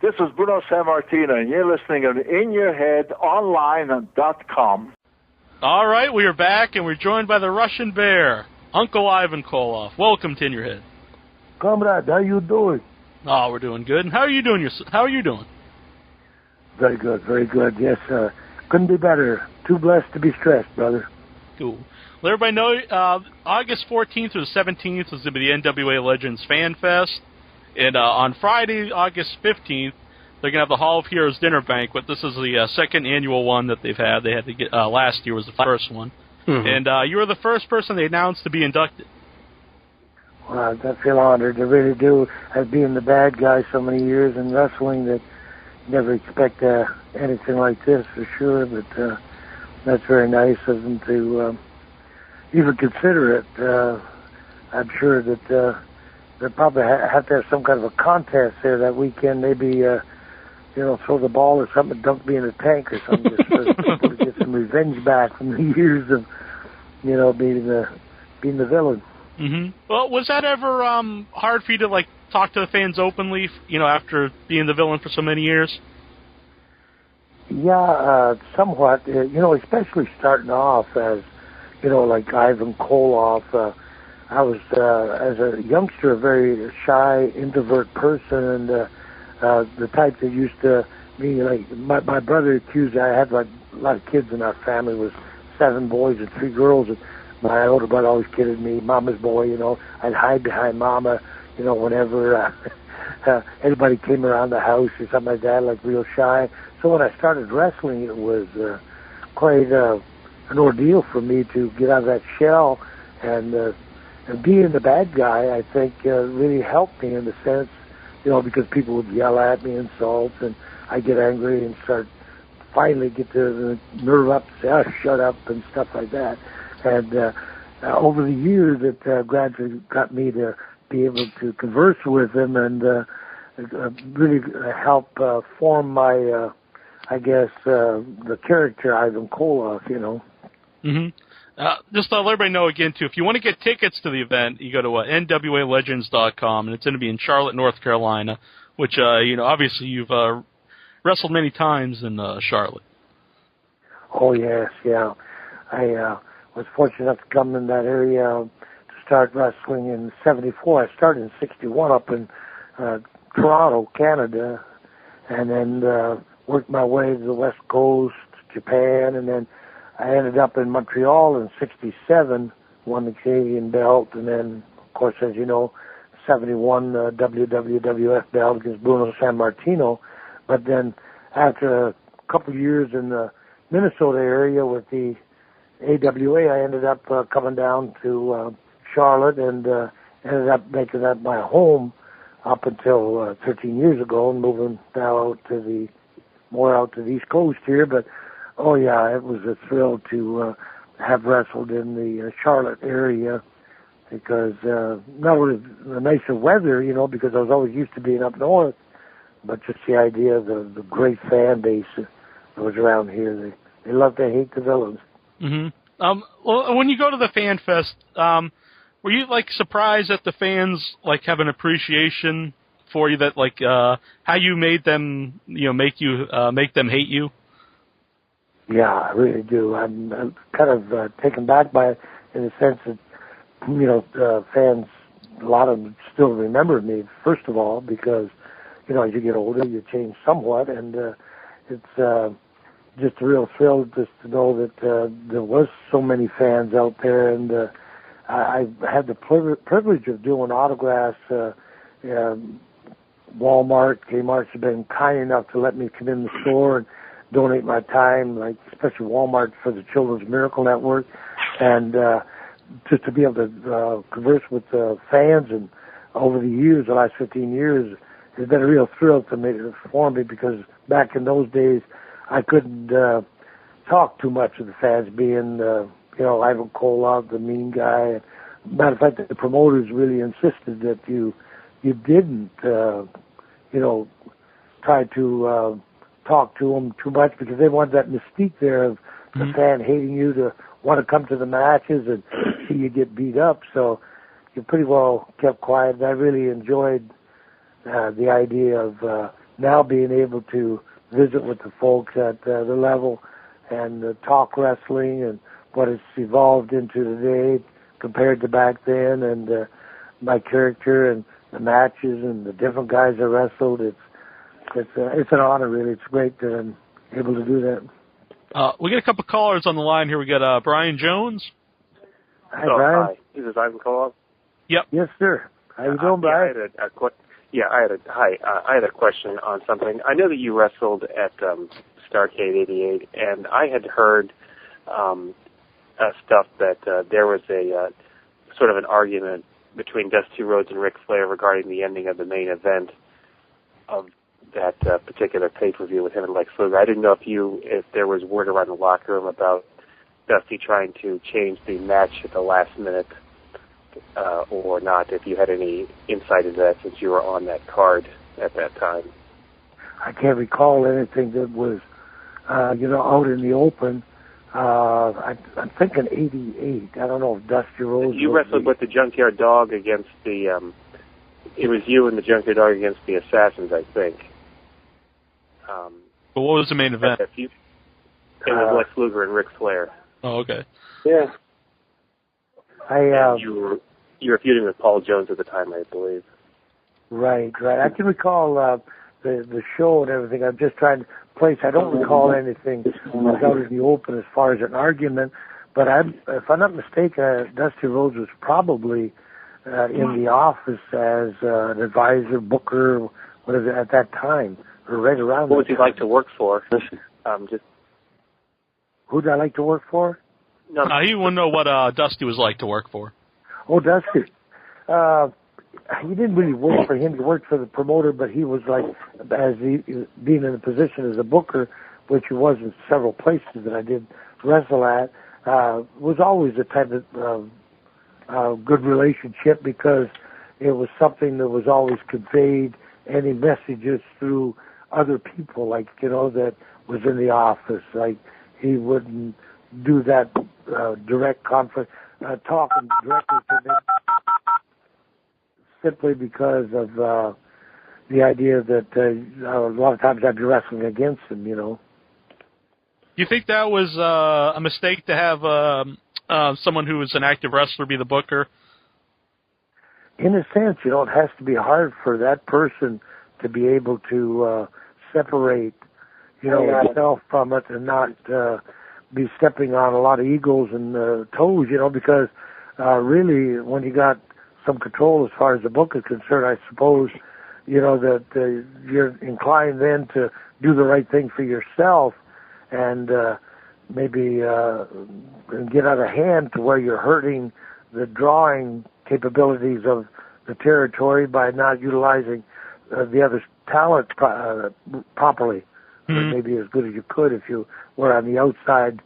This is Bruno Sammartino, and you're listening to InYourHeadOnline.com. All right, we are back, and we're joined by the Russian Bear, Uncle Ivan Koloff. Welcome to In Your Head. Comrade, how you doing? Oh, we're doing good. And how are you doing? How are you doing? Very good, very good. Yes, couldn't be better. Too blessed to be stressed, brother. Cool. Let everybody know, August 14th through the 17th is going to be the NWA Legends Fan Fest. And on Friday, August 15th, they're going to have the Hall of Heroes Dinner Banquet. This is the second annual one that they've had. They had to get last year was the first one. Mm-hmm. And you were the first person they announced to be inducted. Well, I feel honored. I really do. As being the bad guy so many years in wrestling, that never expect anything like this for sure. But that's very nice of them to even consider it. I'm sure that they probably have to have some kind of a contest there that weekend. Maybe throw the ball or something, dunk me in a tank or something, just for people to get some revenge back from the years of being the villain. Mm-hmm. Well, was that ever hard for you to talk to the fans openly, after being the villain for so many years? Yeah, somewhat. Especially starting off as like Ivan Koloff. I was as a youngster a very shy, introvert person, and the type that used to be like my brother accused. I had a lot of kids in our family. It was 7 boys and 3 girls. And my older brother always kidded me, Mama's boy, I'd hide behind Mama, whenever anybody came around the house or something like that, like real shy. So when I started wrestling, it was quite an ordeal for me to get out of that shell. And being the bad guy, I think, really helped me in the sense, because people would yell at me, insult, and I get angry and finally get the nerve up to say, oh, shut up, and stuff like that. And over the years, it gradually got me to be able to converse with him and really help form my, the character Ivan Koloff, Mm-hmm. Just to let everybody know again, too, if you want to get tickets to the event, you go to NWALegends.com, and it's going to be in Charlotte, North Carolina, which, obviously you've wrestled many times in Charlotte. Oh, yes, yeah. I was fortunate enough to come in that area to start wrestling in '74. I started in '61 up in Toronto, Canada, and then worked my way to the West Coast, Japan, and then I ended up in Montreal in '67, won the Canadian belt, and then, of course, as you know, '71 WWWF belt against Bruno Sammartino. But then after a couple of years in the Minnesota area with the AWA, I ended up coming down to Charlotte and ended up making that my home up until 13 years ago and moving now more out to the East Coast here. But, oh, yeah, it was a thrill to have wrestled in the Charlotte area because not only the nicer weather, because I was always used to being up north, but just the idea of the great fan base that was around here. They love to hate the villains. Mm-hmm. Well, when you go to the Fan Fest, were you surprised that the fans have an appreciation for you, that how you made them make them hate you? Yeah, I really do. I'm kind of taken back by it in the sense that fans, a lot of them still remember me. First of all, because as you get older, you change somewhat, and it's just a real thrill just to know that there was so many fans out there, and I had the privilege of doing autographs. Walmart, Kmart have been kind enough to let me come in the store and donate my time, especially Walmart for the Children's Miracle Network, and just to be able to converse with fans. And over the years, the last 15 years, it's been a real thrill for me because back in those days, I couldn't talk too much of the fans, being, Ivan Koloff, the mean guy. Matter of fact, the promoters really insisted that you didn't, try to talk to them too much because they wanted that mystique there of the fan hating you to want to come to the matches and see you get beat up. So you pretty well kept quiet. And I really enjoyed the idea of now being able to visit with the folks at the level and talk wrestling and what it's evolved into today compared to back then, and my character and the matches and the different guys I wrestled. It's an honor, really. It's great that I'm able to do that. We got a couple callers on the line here. We got Brian Jones. Hi, Brian. Hi. This is Ivan Koloff. Yep. Yes, sir. How you doing, Brian? I had a question on something. I know that you wrestled at Starrcade '88, and I had heard stuff that there was a sort of an argument between Dusty Rhodes and Ric Flair regarding the ending of the main event of that particular pay-per-view with him and Lex Luger. I didn't know if there was word around the locker room about Dusty trying to change the match at the last minute or not, if you had any insight into that since you were on that card at that time. I can't recall anything that was, out in the open. I'm thinking '88. I don't know if Dusty Rhodes... You wrestled with the Junkyard Dog against the... it was you and the Junkyard Dog against the Assassins, I think. But what was the main event? It was Lex Luger and Ric Flair. Oh, okay. Yeah. You were feuding with Paul Jones at the time, I believe. Right. I can recall the show and everything. I'm just trying to place. I don't recall anything out in the open as far as an argument. But if I'm not mistaken, Dusty Rhodes was probably in the office as an advisor, booker, whatever at that time, or right around. What would you like to work for? Who did I like to work for? No, he wouldn't know what Dusty was like to work for. Oh, Dusty. He didn't really work for him. He worked for the promoter, but he was like, being in a position as a booker, which he was in several places that I did wrestle at, was always a type of good relationship because it was something that was always conveyed, any messages through other people, like, that was in the office. Like, he wouldn't do that direct conference, talking directly to them, simply because of the idea that a lot of times I'd be wrestling against him, Do you think that was a mistake to have someone who was an active wrestler be the booker? In a sense, it has to be hard for that person to be able to separate, himself from it and not be stepping on a lot of egos and toes, because really when you got some control as far as the book is concerned, I suppose, that you're inclined then to do the right thing for yourself and maybe get out of hand to where you're hurting the drawing capabilities of the territory by not utilizing the other's talent properly, or maybe as good as you could if you were on the outside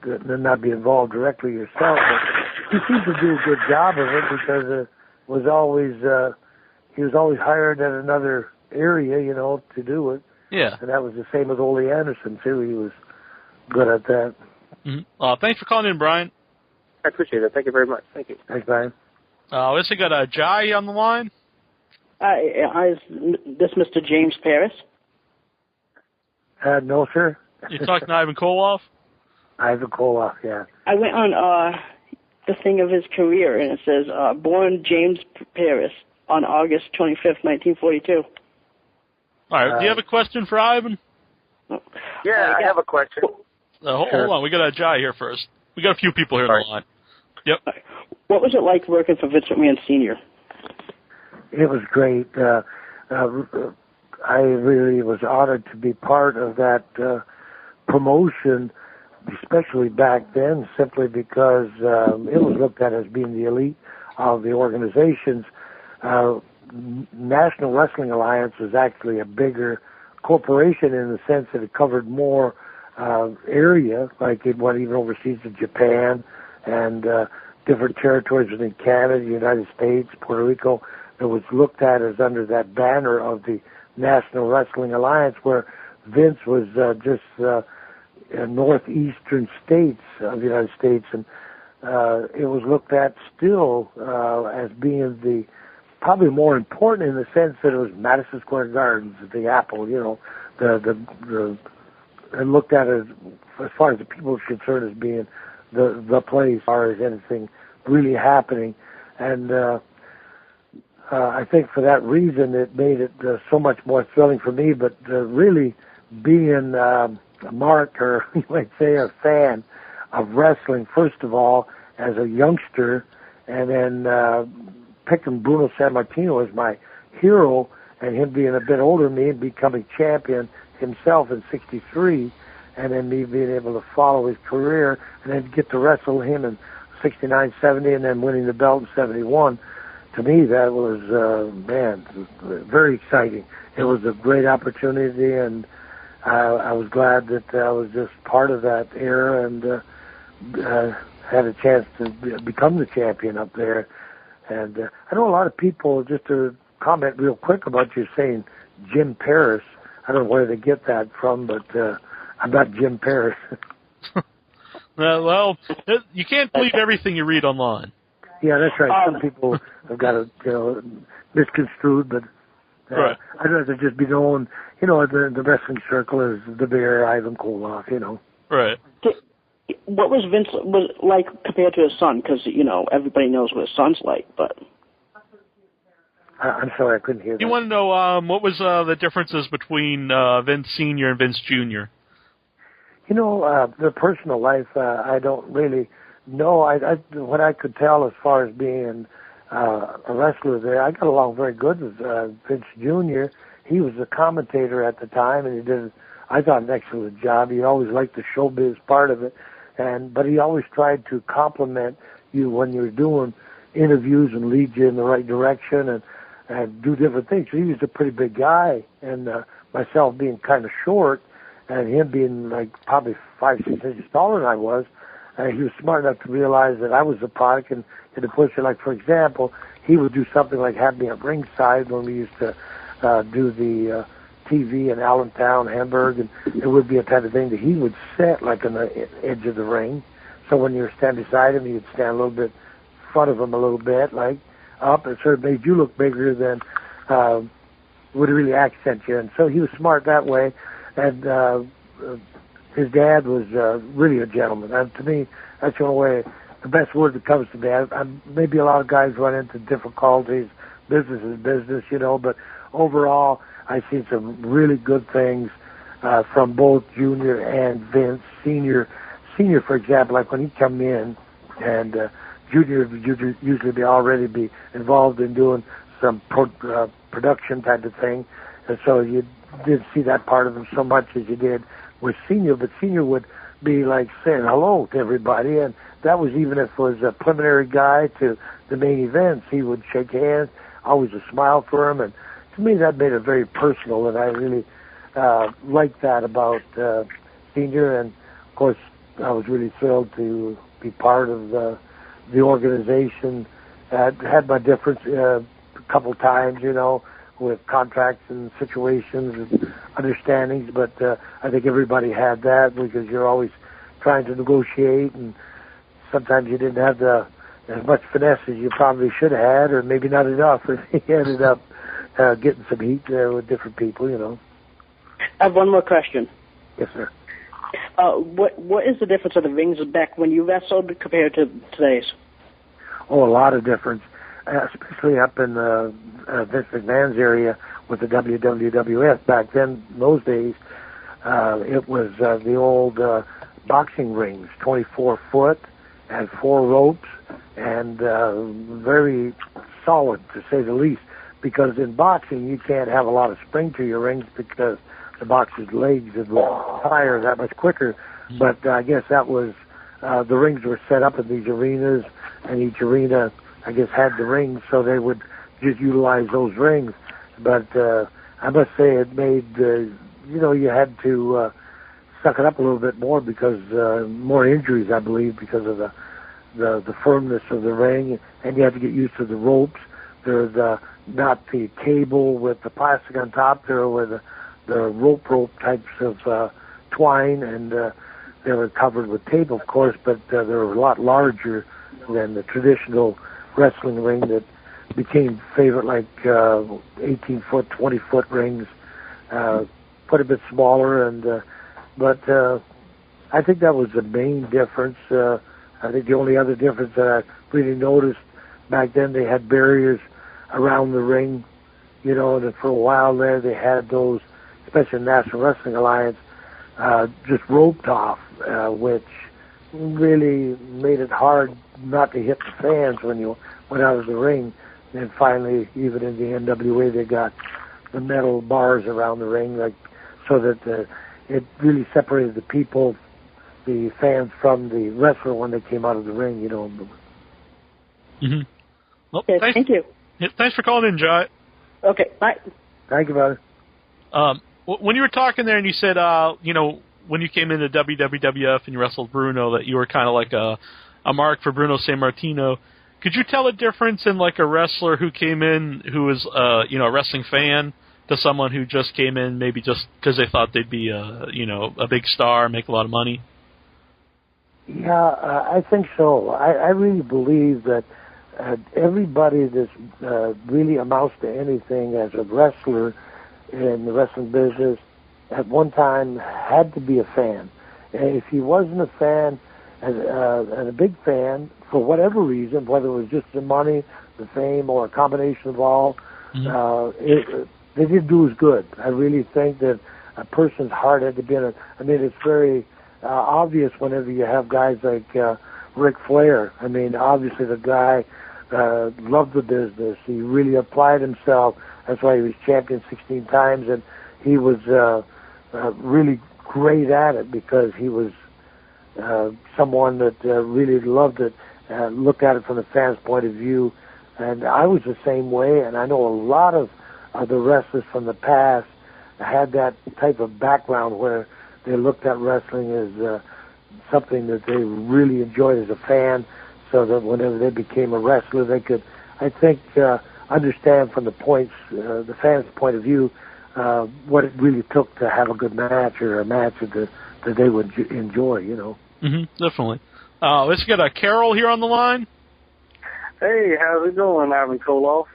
and not be involved directly yourself. But he seemed to do a good job of it because he was always hired at another area, to do it. Yeah. And that was the same with Ole Anderson, too. He was good at that. Mm-hmm. Thanks for calling in, Brian. I appreciate it. Thank you very much. Thank you. Thanks, Brian. We also got Jai on the line. Is this Mr. James Paris? No, sir. You're talking to Ivan Koloff? Ivan Koloff, yeah. I went on the thing of his career, and it says, born James Paris on August 25th, 1942. All right. Do you have a question for Ivan? Yeah, I have a question. Hold on. We got Jai here first. We got a few people here on the line. Yep. What was it like working for Vince McMahon Sr.? It was great. I really was honored to be part of that promotion, especially back then, simply because it was looked at as being the elite of the organizations. National Wrestling Alliance was actually a bigger corporation in the sense that it covered more area, like it went even overseas to Japan and different territories within Canada, the United States, Puerto Rico, that was looked at as under that banner of the National Wrestling Alliance, where Vince was just northeastern states of the United States, and it was looked at still as being the probably more important in the sense that it was Madison Square Gardens, the Apple, and looked at it as far as the people are concerned as being the place as far as anything really happening. And I think for that reason it made it so much more thrilling for me. But really being a mark, or you might say a fan of wrestling, first of all, as a youngster, and then picking Bruno Sammartino as my hero, and him being a bit older than me and becoming champion himself in '63, and then me being able to follow his career and then get to wrestle him in '69, '70, and then winning the belt in '71. To me, that was, very exciting. It was a great opportunity, and I was glad that I was just part of that era and had a chance to become the champion up there. And I know a lot of people, just to comment real quick about you saying Jim Paris, I don't know where they get that from, but I'm not Jim Paris. Well, you can't believe everything you read online. Yeah, that's right. Some people have got it, misconstrued, but right. I'd rather just be known, in the wrestling circle as the Bear Ivan Koloff, Right. What was Vince was like compared to his son? Because, everybody knows what his son's like, but... I'm sorry, I couldn't hear that. You want to know what was the differences between Vince Sr. and Vince Jr.? Their personal life, I don't really know. What I could tell as far as being a wrestler there, I got along very good with Vince Jr. He was a commentator at the time, and he did, I thought, an excellent job. He always liked the showbiz part of it, but he always tried to compliment you when you were doing interviews and lead you in the right direction and do different things. So he was a pretty big guy, and myself being kind of short, and him being like probably 5-6 inches taller than I was, he was smart enough to realize that I was the product and to push it. Like, for example, he would do something like have me at ringside when we used to do the TV in Allentown, Hamburg, and it would be a type of thing that he would set like on the edge of the ring. So when you were standing beside him, you'd stand a little bit in front of him a little bit, like up, and sort of made you look bigger than would really accent you. And so he was smart that way. And his dad was really a gentleman. And to me, that's the only way, the best word that comes to me. Maybe a lot of guys run into difficulties. Business is business, but overall, I've seen some really good things from both Junior and Vince. Senior, for example, like when he come in, and Junior would usually already be involved in doing some production type of thing, and so you didn't see that part of him so much as you did with Senior. But Senior would be like saying hello to everybody, and that was even if it was a preliminary guy to the main events. He would shake hands, always a smile for him, and to me that made it very personal, and I really liked that about Senior. And of course, I was really thrilled to be part of the organization. Had my difference a couple times, with contracts and situations and understandings, but I think everybody had that, because you're always trying to negotiate, and sometimes you didn't have as much finesse as you probably should have had, or maybe not enough, and you ended up getting some heat with different people, I have one more question. Yes, sir. What is the difference of the rings back when you wrestled compared to today's? Oh, a lot of difference, especially up in Vince McMahon's area with the WWWF. Back then, in those days, it was the old boxing rings, 24 foot and 4 ropes, and very solid, to say the least, because in boxing you can't have a lot of spring to your rings because the boxer's legs would tire that much quicker. But I guess that was, the rings were set up in these arenas, and each arena, I guess, had the rings, so they would just utilize those rings. But I must say it made, you had to suck it up a little bit more, because more injuries, I believe, because of the firmness of the ring, and you had to get used to the ropes. There's not the cable with the plastic on top, there were the rope types of twine, and they were covered with tape, of course, but they were a lot larger than the traditional wrestling ring that became favorite, like 18-foot, 20-foot rings, quite a bit smaller, but I think that was the main difference. I think the only other difference that I really noticed back then, they had barriers around the ring, you know, and for a while there they had those, especially National Wrestling Alliance, just roped off, which really made it hard not to hit the fans when you went out of the ring. And finally, even in the NWA, they got the metal bars around the ring, like so that it really separated the people, the fans, from the wrestler when they came out of the ring, you know. Mm-hmm. Well, yes, thank you. Yeah, thanks for calling in, Jai. Okay, bye. Thank you, brother. When you were talking there and you said, you know, when you came into WWWF and you wrestled Bruno, that you were kind of like a mark for Bruno Sammartino. Could you tell a difference in like a wrestler who came in who was, you know, a wrestling fan to someone who just came in maybe just because they thought they'd be, you know, a big star, make a lot of money? Yeah, I think so. I really believe that everybody that really amounts to anything as a wrestler in the wrestling business at one time had to be a fan. And if he wasn't a fan and a big fan, for whatever reason, whether it was just the money, the fame, or a combination of all, they didn't do as good. I really think that a person's heart had to be in it. I mean, it's very obvious whenever you have guys like Ric Flair. I mean, obviously the guy loved the business. He really applied himself. That's why he was champion 16 times, and he was really great at it because he was someone that really loved it, looked at it from the fans' point of view. And I was the same way, and I know a lot of the wrestlers from the past had that type of background where they looked at wrestling as something that they really enjoyed as a fan, so that whenever they became a wrestler, they could, I think, understand from the fans' point of view, what it really took to have a good match or a match that they would enjoy, you know. Mm-hmm, definitely. Let's get a Carol here on the line. Hey, how's it going, Ivan Koloff?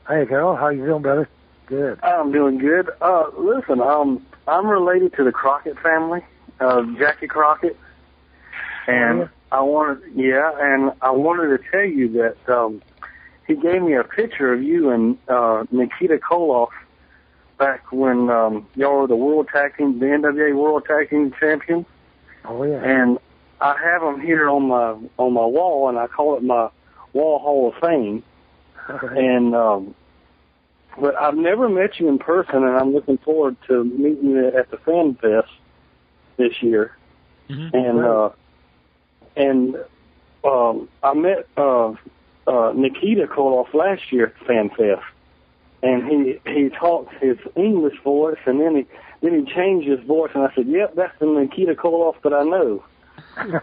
Hey, Carol, how you doing, brother? Good. I'm doing good. Listen, I'm related to the Crockett family, Jackie Crockett, and I wanted to tell you that he gave me a picture of you and Nikita Koloff back when y'all were the the NWA World Tag Team Champions. Oh yeah. And I have them here on my wall, and I call it my Wall Hall of Fame. Right. And but I've never met you in person, and I'm looking forward to meeting you at the Fan Fest this year. Mm-hmm. And I met Nikita Koloff last year at the Fan Fest, and he talked his English voice, and then he changed his voice, and I said, "Yep, that's the Nikita Koloff that I know."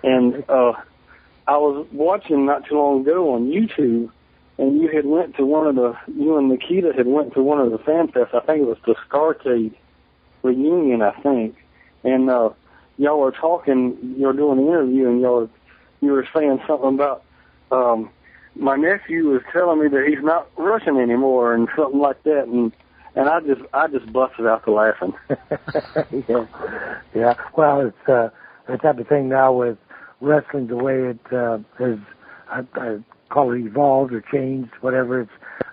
And I was watching not too long ago on YouTube, and you and Nikita had went to one of the Fan Fests. I think it was the Starcade reunion, I think. And y'all were talking, you were doing an interview, and you were saying something about my nephew was telling me that he's not Russian anymore, and something like that, and I just busted out to laughing. Yeah. Well, it's the type of thing now with wrestling, the way it has, I call it evolved or changed, whatever.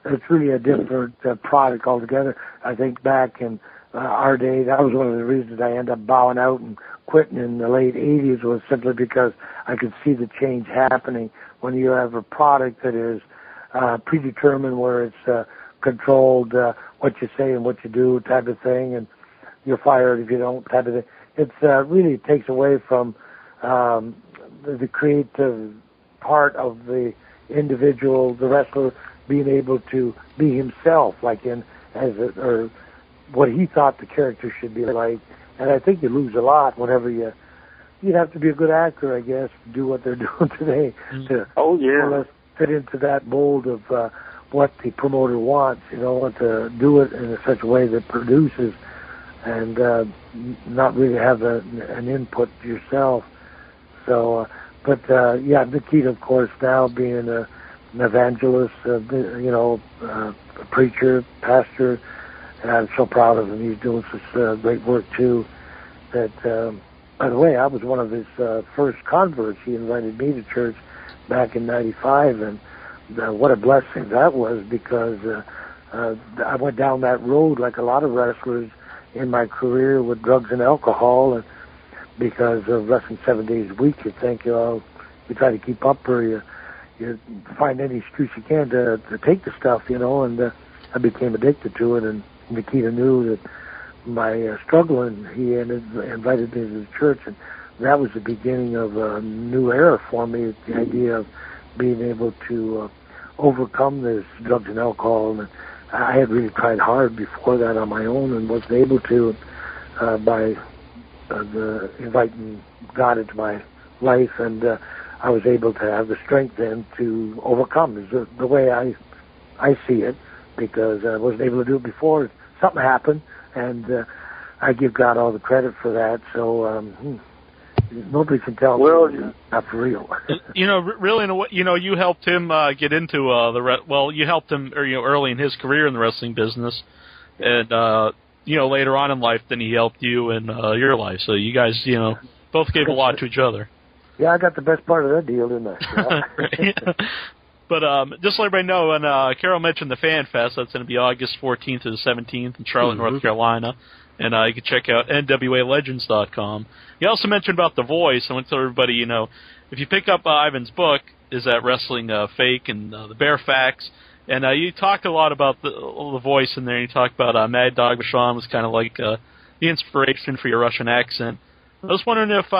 It's really a different product altogether. I think back in our day, that was one of the reasons I ended up bowing out and quitting in the late 80s, was simply because I could see the change happening when you have a product that is predetermined, where it's controlled, what you say and what you do type of thing, and you're fired if you don't type of thing. It's really takes away from the creative part of the individual, the wrestler, being able to be himself, like or what he thought the character should be like. And I think you lose a lot whenever you'd have to be a good actor, I guess, to do what they're doing today, to more or less fit into that mold of what the promoter wants, you know, to do it in such a way that produces, and not really have an input yourself. So, but Nikita, of course, now being an evangelist, a preacher, pastor, and I'm so proud of him. He's doing such great work too. That, by the way, I was one of his first converts. He invited me to church back in '95, and what a blessing that was, because I went down that road like a lot of wrestlers in my career with drugs and alcohol, and because of wrestling 7 days a week, you think, you try to keep up, or you find any excuse you can to take the stuff, and I became addicted to it, and Nikita knew that my struggle, and he invited me to the church, and that was the beginning of a new era for me, the idea of being able to overcome this drugs and alcohol. And I had really tried hard before that on my own, and wasn't able to by inviting God into my life, and I was able to have the strength then to overcome, is the way I see it, because I wasn't able to do it before. Something happened, and I give God all the credit for that. So nobody can tell me not for real. Really, in a way, you helped him get into you helped him, early in his career in the wrestling business, and later on in life, then he helped you in your life. So you guys, both gave a lot to each other. Yeah, I got the best part of that deal, didn't I? Right. But just to let everybody know, and Carol mentioned the Fan Fest, that's going to be August 14th to the 17th in Charlotte, North Carolina. And you can check out NWALegends.com. He also mentioned about The Voice. I want to tell everybody, if you pick up Ivan's book, Is That Wrestling Fake, and The Bear Facts, and you talked a lot about the Voice in there. You talked about Mad Dog Vachon was kind of like the inspiration for your Russian accent. I was wondering if,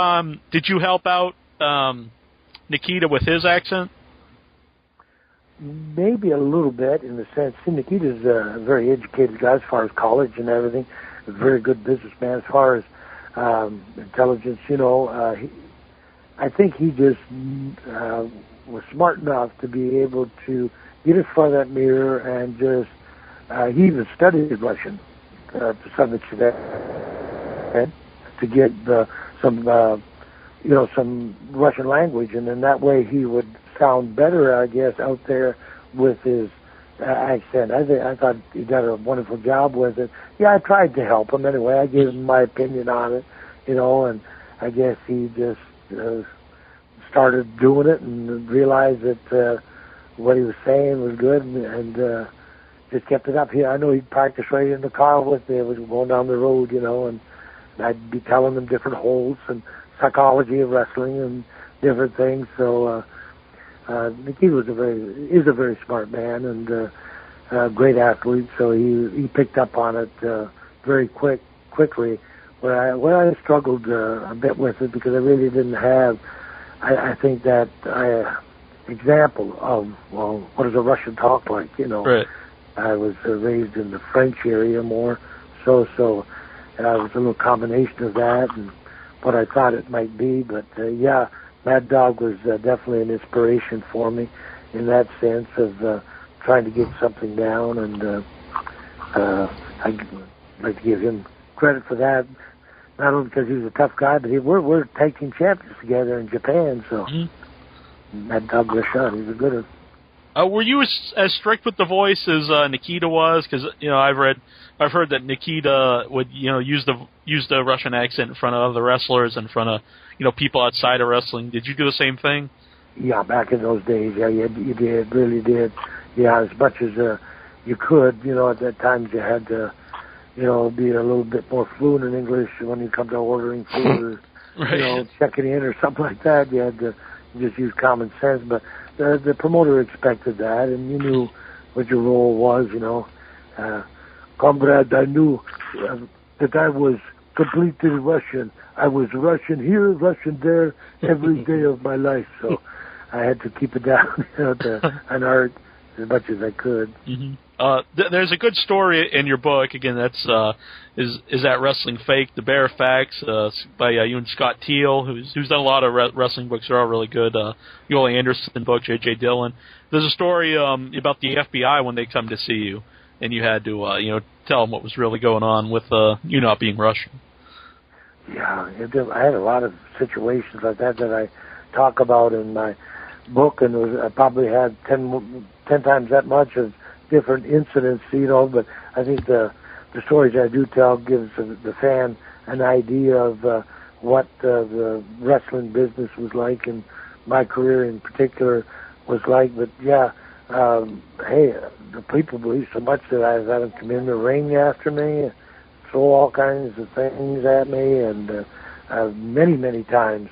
did you help out Nikita with his accent? Maybe a little bit, in the sense, Nikita's a very educated guy as far as college and everything, a very good businessman as far as intelligence, I think he just was smart enough to be able to get in front of that mirror and just, he even studied Russian to some extent, to get some Russian language, and in that way he would sound better, I guess, out there with his accent. I thought he did a wonderful job with it. Yeah, I tried to help him anyway. I gave him my opinion on it, and I guess he just started doing it and realized that what he was saying was good, and just kept it up. I know he'd practice right in the car with me. We were going down the road, and I'd be telling him different holds and psychology of wrestling and different things. So Nikita is a very smart man and a great athlete. So he picked up on it very quickly. Where I struggled a bit with it, because I really didn't have, I think, that example of, what does a Russian talk like? Right. I was raised in the French area more, so it was a little combination of that and what I thought it might be. But yeah, Mad Dog was definitely an inspiration for me in that sense of trying to get something down, and I'd like to give him credit for that. Not only because he was a tough guy, but we're tag team champions together in Japan. So Mad Dog Vachon, he's a good one. Were you as strict with The Voice as Nikita was? Because I've heard that Nikita would use the Russian accent in front of other wrestlers, in front of people outside of wrestling. Did you do the same thing? Yeah, back in those days, yeah, you did, really did. Yeah, as much as you could. At that time you had to, be a little bit more fluent in English when you come to ordering food, or right. Checking in or something like that. You had to just use common sense, but the promoter expected that, and you knew what your role was. Comrade, I knew that I was completely Russian. I was Russian here, Russian there, every day of my life. So I had to keep it down to an art as much as I could. Mm-hmm. There's a good story in your book. Again, that's is that wrestling fake? The Bear Facts by you and Scott Teal, who's done a lot of wrestling books. They're all really good. Yoli Anderson book, J.J. Dillon. There's a story about the FBI when they come to see you, and you had to tell them what was really going on with you not being Russian. Yeah, I had a lot of situations like that I talk about in my book, and I probably had 10 times that much of different incidents, but I think the stories I do tell gives the fan an idea of what the wrestling business was like, and my career in particular was like. But yeah, hey, the people believe so much that I've had them come in the ring after me, throw all kinds of things at me, and many times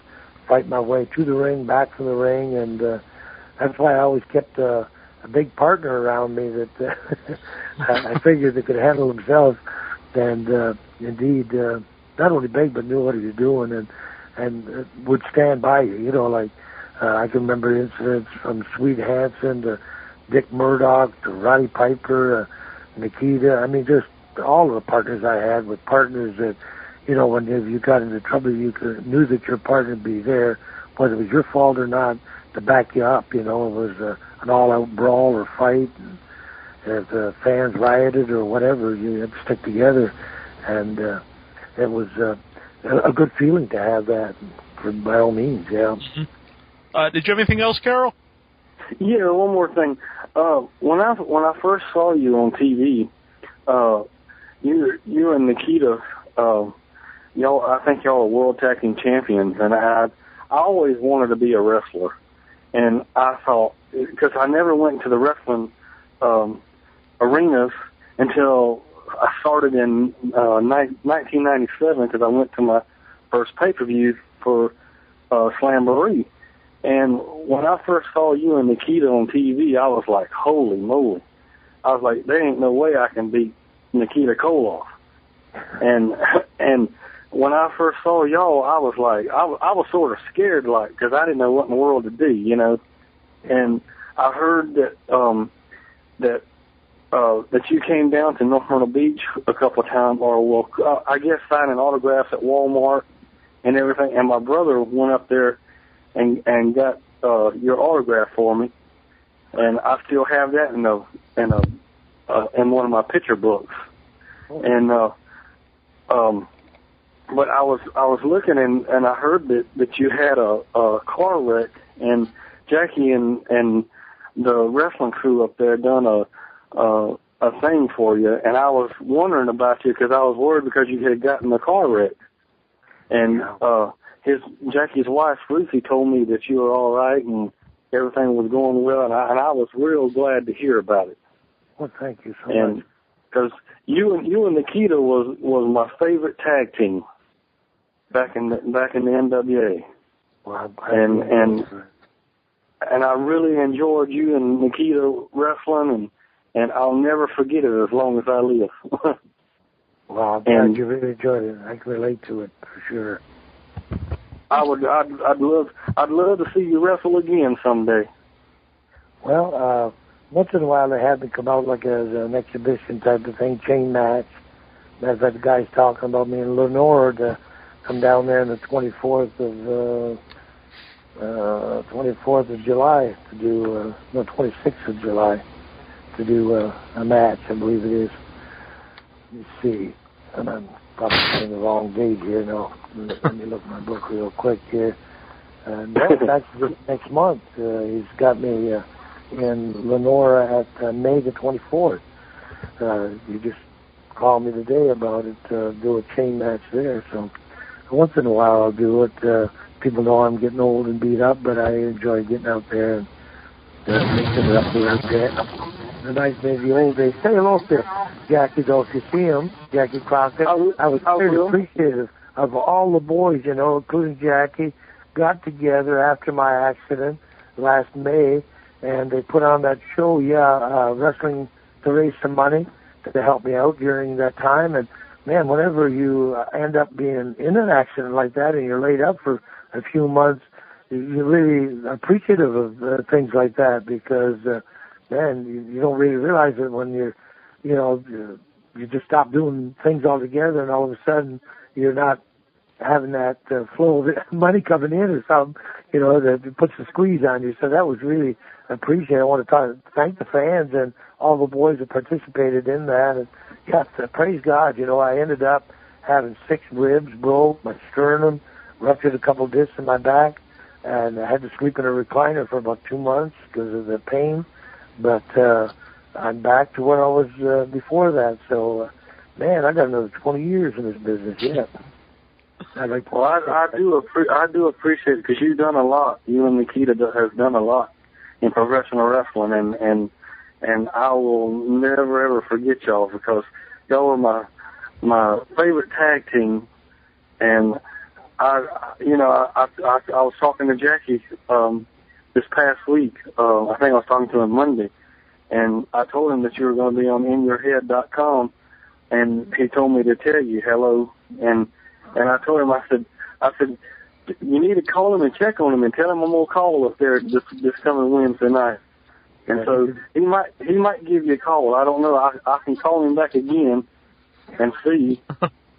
fight my way to the ring, back from the ring, and that's why I always kept a big partner around me that I figured they could handle themselves, and indeed, not only big, but knew what he was doing, and would stand by you. Like I can remember incidents from Sweet Hansen to Dick Murdoch to Roddy Piper, Nikita. I mean, just all of the partners I had with partners that, when you got into trouble, you knew that your partner would be there, whether it was your fault or not, to back you up. It was an all-out brawl or fight, and if the fans rioted or whatever, you had to stick together, and it was a good feeling to have that, by all means, yeah. Mm-hmm. Did you have anything else, Carol? Yeah, one more thing. When I first saw you on TV, you and Nikita, y'all, I think y'all are world tag team champions, and I always wanted to be a wrestler, and I thought, because I never went to the wrestling arenas until I started in 1997, because I went to my first pay-per-view for Slamboree. And when I first saw you and Nikita on TV, I was like, holy moly. I was like, there ain't no way I can beat Nikita Koloff. And when I first saw y'all, I was like, I was sort of scared, like, because I didn't know what in the world to do, And I heard that you came down to North Myrtle Beach a couple of times, or I guess signing autographs at Walmart and everything. And my brother went up there and got your autograph for me, and I still have that in one of my picture books. And but I was looking, and I heard that you had a car wreck, and Jackie and the wrestling crew up there done a thing for you, and I was wondering about you because I was worried because you had gotten a car wreck, and Jackie's wife Ruthie told me that you were all right and everything was going well, and I was real glad to hear about it. Well, thank you so much. Because you and Nikita was my favorite tag team back in the NWA. Well, and I really enjoyed you and Nikita wrestling, and I'll never forget it as long as I live. Well, I'm glad you really enjoyed it. I can relate to it for sure. I'd love to see you wrestle again someday. Well, once in a while they have me come out like as an exhibition type of thing, chain match. That's like the guys talking about me in Lenore to come down there on the 24th of July to do 26th of July to do a match, I believe it is. Let me see. And I'm probably saying the wrong date here. No, let me look at my book real quick here. No, it's actually just next month. He's got me in Lenore at May the 24th. You just called me today about it, do a chain match there. So once in a while I'll do it. People know I'm getting old and beat up, but I enjoy getting out there and mixing it up a little bit. The nice maybe old days. Say hello to Jackie, though, if you see him, Jackie Crockett. I was very appreciative of all the boys, including Jackie, got together after my accident last May, and they put on that show, wrestling to raise some money to help me out during that time. And, man, whenever you end up being in an accident like that and you're laid up for a few months, you're really appreciative of things like that because, man, you don't really realize it when you just stop doing things altogether and all of a sudden you're not having that flow of money coming in or something, that puts a squeeze on you. So that was really appreciated. I want to thank the fans and all the boys that participated in that. And, praise God, I ended up having 6 ribs broke, my sternum, ruptured a couple discs in my back. and I had to sleep in a recliner for about 2 months because of the pain. But I'm back to where I was before that. So, man, I got another 20 years in this business yet. I do appreciate it because you've done a lot. You and Nikita has done a lot in professional wrestling, and I will never ever forget y'all because y'all were my favorite tag team. And I was talking to Jackie this past week. I think I was talking to him Monday, and I told him that you were going to be on InYourHead.com, and he told me to tell you hello. And I told him, I said, you need to call him and check on him and tell him I'm gonna call up there this coming Wednesday night. And so he might give you a call. I don't know. I can call him back again and see,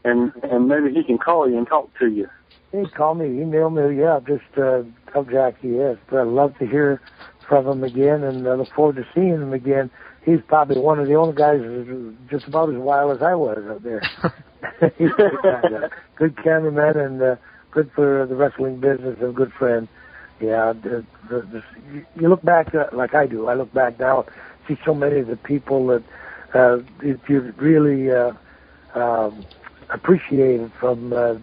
and maybe he can call you and talk to you. Hey, call me, email me. Yeah, just tell Jackie yes. But I'd love to hear from him again, and I look forward to seeing him again. He's probably one of the only guys who's just about as wild as I was up there. He's a good cameraman and good for the wrestling business and a good friend. Yeah, you look back like I do. I look back now, see so many of the people that you really appreciated from the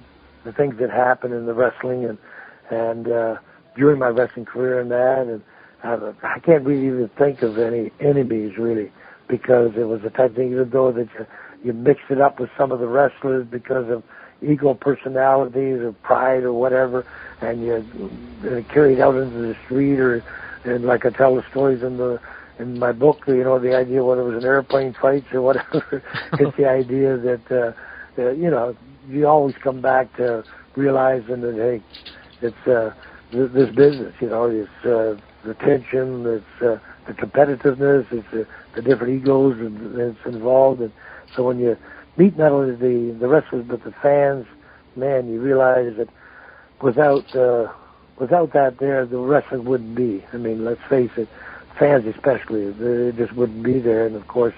things that happened in the wrestling and during my wrestling career and that. And I can't really even think of any enemies really, because it was the type of thing, even though that you mixed it up with some of the wrestlers because of ego personalities or pride or whatever, and you carried out into the street, and like I tell the stories in my book, you know, the idea whether it was an airplane fights or whatever, it's the idea that you know, you always come back to realizing that, hey, it's this business, you know, it's the tension, it's the competitiveness, it's the different egos that's involved. And so when you meet not only the wrestlers but the fans, man, you realize that without that there, the wrestling wouldn't be. I mean, let's face it, fans especially, they just wouldn't be there. And of course,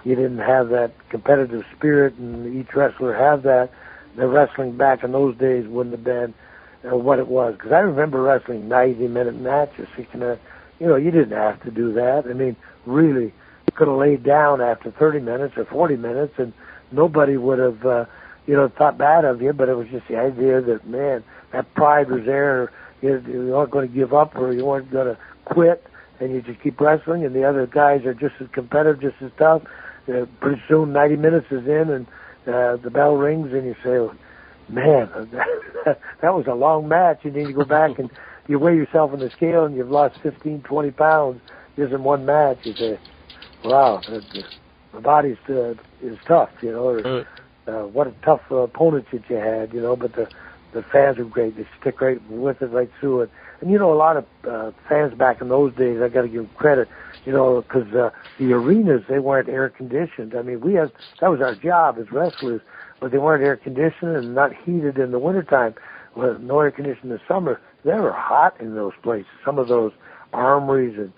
you didn't have that competitive spirit, and each wrestler had that. The wrestling back in those days wouldn't have been what it was. Because I remember wrestling 90-minute matches, 60 minutes. You know, you didn't have to do that. I mean, really, you could have laid down after 30 minutes or 40 minutes, and nobody would have, thought bad of you. But it was just the idea that, man, that pride was there. You weren't going to give up, or you weren't going to quit, and you just keep wrestling. And the other guys are just as competitive, just as tough. Pretty soon, 90 minutes is in, and the bell rings, and you say, man, that was a long match. And then you go back and you weigh yourself on the scale, and you've lost 15, 20 pounds just in one match. You say, wow, the body is tough, you know, or what a tough opponent that you had, you know, but the fans are great. They stick right with it, right through it. And, you know, a lot of fans back in those days, I got to give them credit, you know, because the arenas, they weren't air-conditioned. I mean, that was our job as wrestlers, but they weren't air-conditioned and not heated in the wintertime. Well, no air-conditioning in the summer. They were hot in those places. Some of those armories and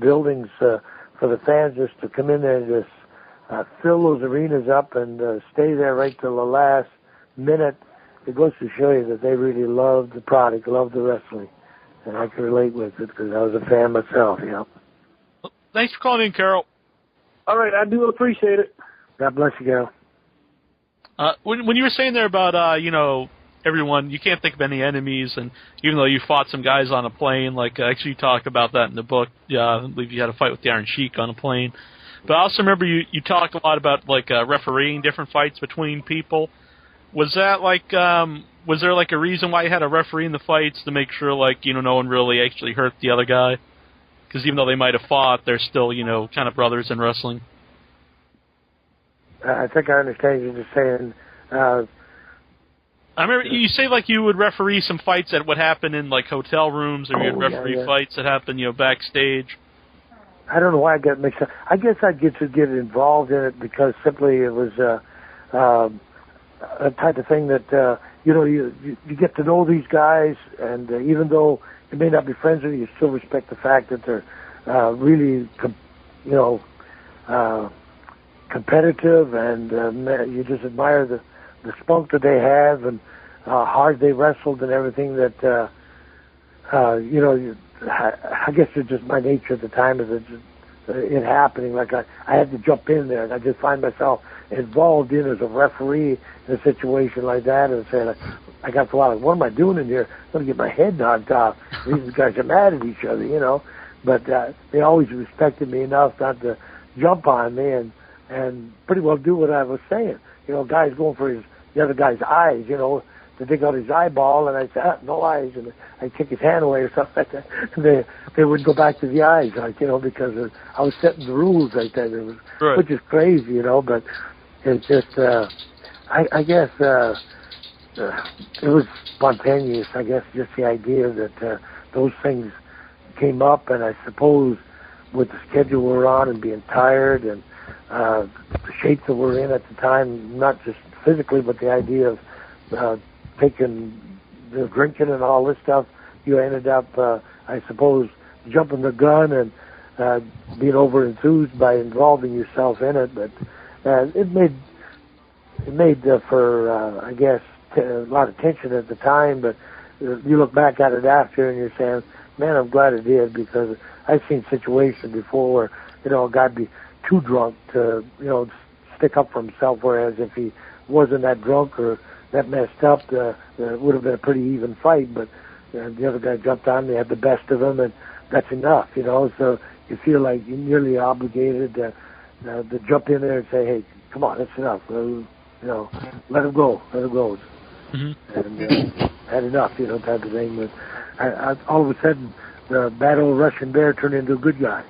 buildings for the fans just to come in there and just fill those arenas up and stay there right till the last minute. It goes to show you that they really loved the product, loved the wrestling. And I can relate with it because I was a fan myself, you know. Well, thanks for calling in, Carol. All right, I do appreciate it. God bless you, Carol. When you were saying there about, everyone, you can't think of any enemies, and even though you fought some guys on a plane, like, actually you talk about that in the book, I believe you had a fight with the Iron Sheik on a plane. But I also remember you talked a lot about, like, refereeing different fights between people. Was that, like, was there, like, a reason why you had a referee in the fights to make sure, like, you know, no one really actually hurt the other guy? Because even though they might have fought, they're still, you know, kind of brothers in wrestling. I think I understand you just saying. I remember you say, like, you would referee some fights that would happen in, like, hotel rooms, or you'd referee fights that happen, you know, backstage. I don't know why I got mixed up. I guess I'd get involved in it because simply it was a type of thing that, you get to know these guys, and even though you may not be friends with them, you still respect the fact that they're really, competitive, and you just admire the spunk that they have and how hard they wrestled and everything that I guess it's just my nature at the time of it happening. Like I had to jump in there, and I just find myself involved in as a referee in a situation like that, and saying, I got to go out. What am I doing in here? I'm going to get my head knocked off. These guys are mad at each other, But they always respected me enough not to jump on me and pretty well do what I was saying. Guys going for the other guy's eyes, to dig out his eyeball, and I'd say, no eyes, and I'd take his hand away or something like that. And they wouldn't go back to the eyes, because I was setting the rules like that. It was, right. Which is crazy, but it's just, I guess, it was spontaneous, I guess, just the idea that those things came up, and I suppose with the schedule we're on and being tired and the shape that we're in at the time, not just physically, but the idea of taking, drinking and all this stuff, you ended up, I suppose, jumping the gun and being over-enthused by involving yourself in it. But it made for, I guess, a lot of tension at the time. But you look back at it after and you're saying, man, I'm glad it did, because I've seen situations before where, a guy'd be too drunk to, stick up for himself, whereas if he wasn't that drunk or that messed up, it would have been a pretty even fight, but the other guy jumped on, they had the best of him, and that's enough, so you feel like you're nearly obligated to jump in there and say, hey, come on, that's enough, let him go. Mm-hmm. And had enough, type of thing. But I all of a sudden, the bad old Russian Bear turned into a good guy.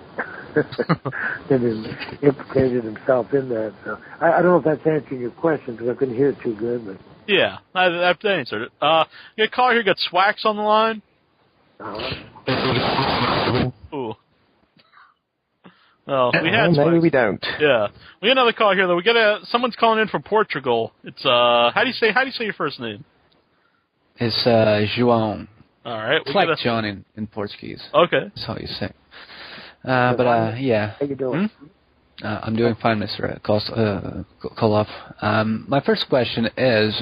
And he implicated himself in that. So I don't know if that's answering your question, because I couldn't hear it too good. But yeah, that answered it. You got a caller here, got Swax on the line. Ooh. Oh, we had maybe we don't. Yeah, we got another call here though. We got someone's calling in from Portugal. It's how do you say your first name? It's João. All right, it's like John in Portuguese. Okay, that's how you say. Yeah. How you doing? I'm doing fine, Mr. Koloff. My first question is,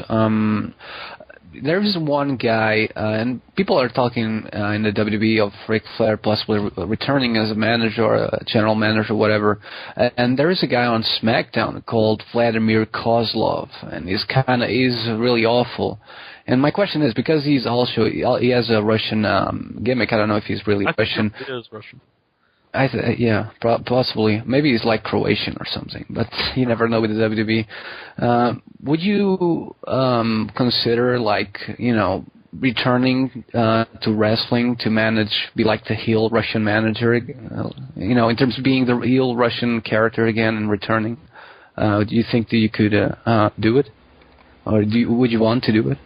there's one guy, and people are talking in the WWE of Ric Flair possibly returning as a manager or a general manager or whatever, and there is a guy on SmackDown called Vladimir Kozlov, and he's really awful. And my question is, because he has a Russian gimmick, I don't know if he's really Russian. He is Russian. Yeah, possibly. Maybe he's like Croatian or something, but you never know with the WWE. Would you consider, returning to wrestling to be like the heel Russian manager, in terms of being the heel Russian character again and returning? Do you think that you could do it? Or would you want to do it?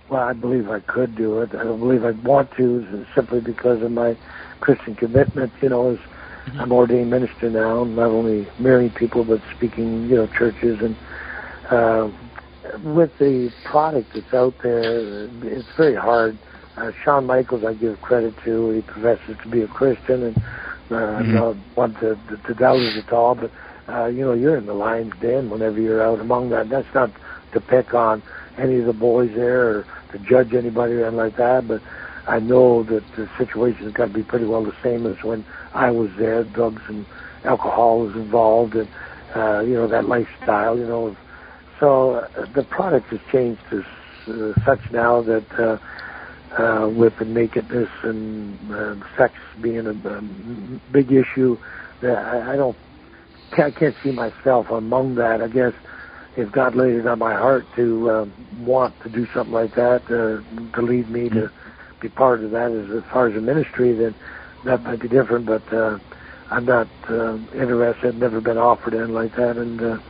Well, I believe I could do it. I don't believe I'd want to, simply because of my Christian commitment, as I'm ordained minister now, not only marrying people but speaking, churches, and with the product that's out there, it's very hard. Shawn Michaels, I give credit to. He professes to be a Christian, and I don't want to doubt it at all, but you're in the lion's den whenever you're out among that. That's not to pick on any of the boys there or to judge anybody or anything like that, but I know that the situation's got to be pretty well the same as when I was there. Drugs and alcohol was involved, and that lifestyle. So the product has changed to such now that with the nakedness and sex being a big issue, that I can't see myself among that. I guess if God laid it on my heart to want to do something like that, to lead me to be part of that as far as the ministry, then that might be different, but I'm not interested, never been offered anything like that, and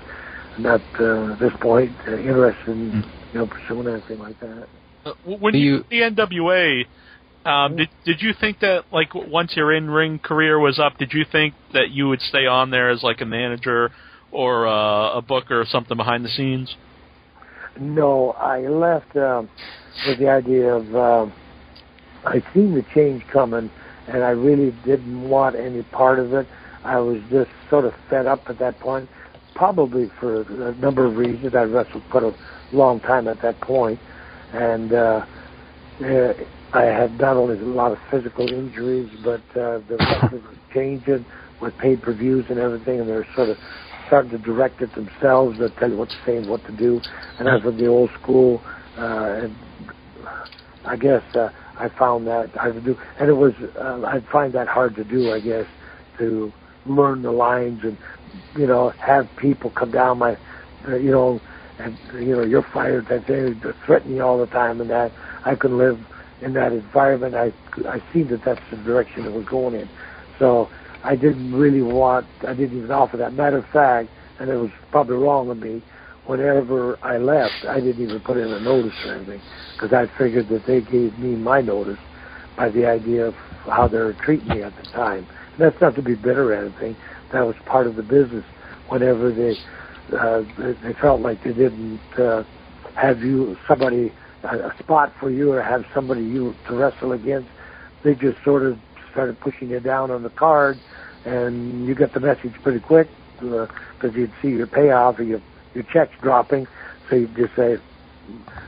not at this point interested in pursuing anything like that. When you the NWA, did you think that once your in-ring career was up, did you think that you would stay on there as a manager or a booker or something behind the scenes? No, I left with the idea of I seen the change coming, and I really didn't want any part of it. I was just sort of fed up at that point, probably for a number of reasons. I wrestled quite a long time at that point, and I had not only a lot of physical injuries, but the wrestlers were changing with pay-per-views and everything, and they're sort of starting to direct it themselves. They'll tell you what to say and what to do. And as with the old school, and I guess I found that hard to do. And it was, I'd find that hard to do, I guess, to learn the lines and, have people come down my, and, you're fired, that they threaten you all the time, and that I could live in that environment. I see that that's the direction it was going in. So I didn't even offer that. Matter of fact, and it was probably wrong of me, whenever I left, I didn't even put in a notice or anything, because I figured that they gave me my notice by the idea of how they were treating me at the time. And that's not to be bitter or anything. That was part of the business. Whenever they felt like they didn't have somebody, a spot for you, or have somebody you to wrestle against, they just sort of started pushing you down on the card, and you got the message pretty quick, because you'd see your payoff or your checks dropping, so you'd just say,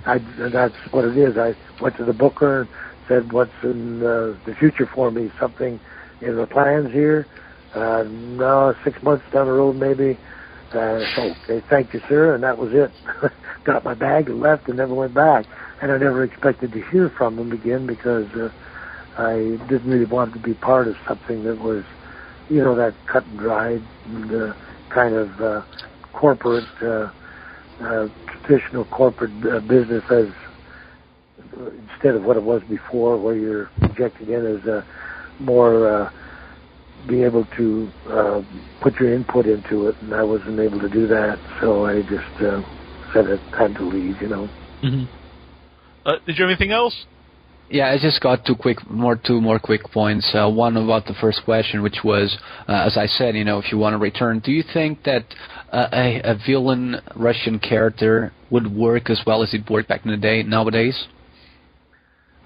and that's what it is. I went to the booker and said, what's in the future for me? Something in the plans here? No, 6 months down the road maybe. Okay, thank you, sir, and that was it. Got my bag and left and never went back. And I never expected to hear from them again, because I didn't really want to be part of something that was, that cut and dried and kind of corporate, traditional corporate business, as instead of what it was before, where you're injected in as a more be able to put your input into it, and I wasn't able to do that, so I just said it's time to leave, Mm-hmm. Did you have anything else? Yeah, I just got two more quick points. One about the first question, which was, as I said, if you want to return, do you think that a villain Russian character would work as well as it worked back in the day nowadays?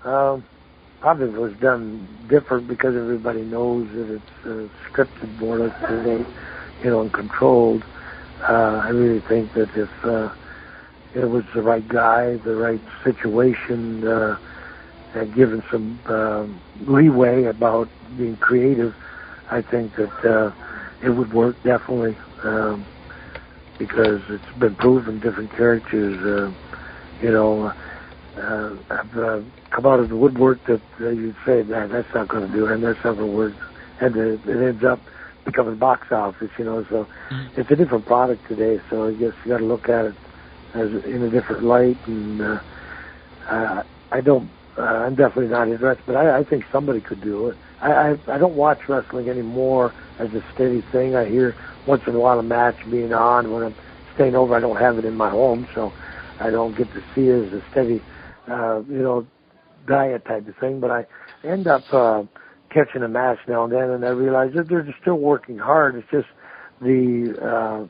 Probably it was done different, because everybody knows that it's scripted more or less today, and controlled. I really think that if it was the right guy, the right situation, and given some leeway about being creative, I think that it would work definitely, because it's been proven different characters, have come out of the woodwork that you'd say, man, that's not going to do it, and that's not going to work, and it ends up becoming box office, so it's a different product today, so I guess you got to look at it as in a different light, and I'm definitely not interested, but I think somebody could do it. I don't watch wrestling anymore as a steady thing. I hear once in a while a match being on. When I'm staying over, I don't have it in my home, so I don't get to see it as a steady, diet type of thing. But I end up catching a match now and then, and I realize that they're still working hard. It's just the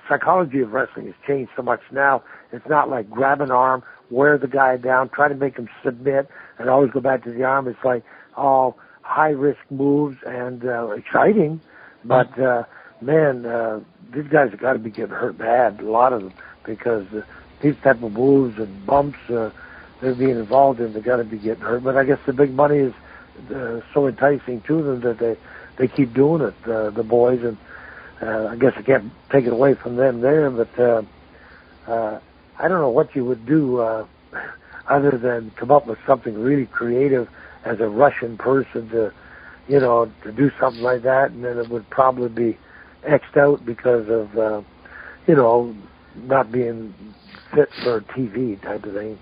psychology of wrestling has changed so much now. It's not like grab an arm, wear the guy down, try to make him submit, and always go back to the arm. It's like all high-risk moves and exciting, but, these guys have got to be getting hurt bad, a lot of them, because these type of moves and bumps they're being involved in, they got to be getting hurt. But I guess the big money is so enticing to them that they keep doing it, the boys, and I guess I can't take it away from them there, but I don't know what you would do other than come up with something really creative as a Russian person to do something like that, and then it would probably be X'd out because of, not being fit for a TV type of thing.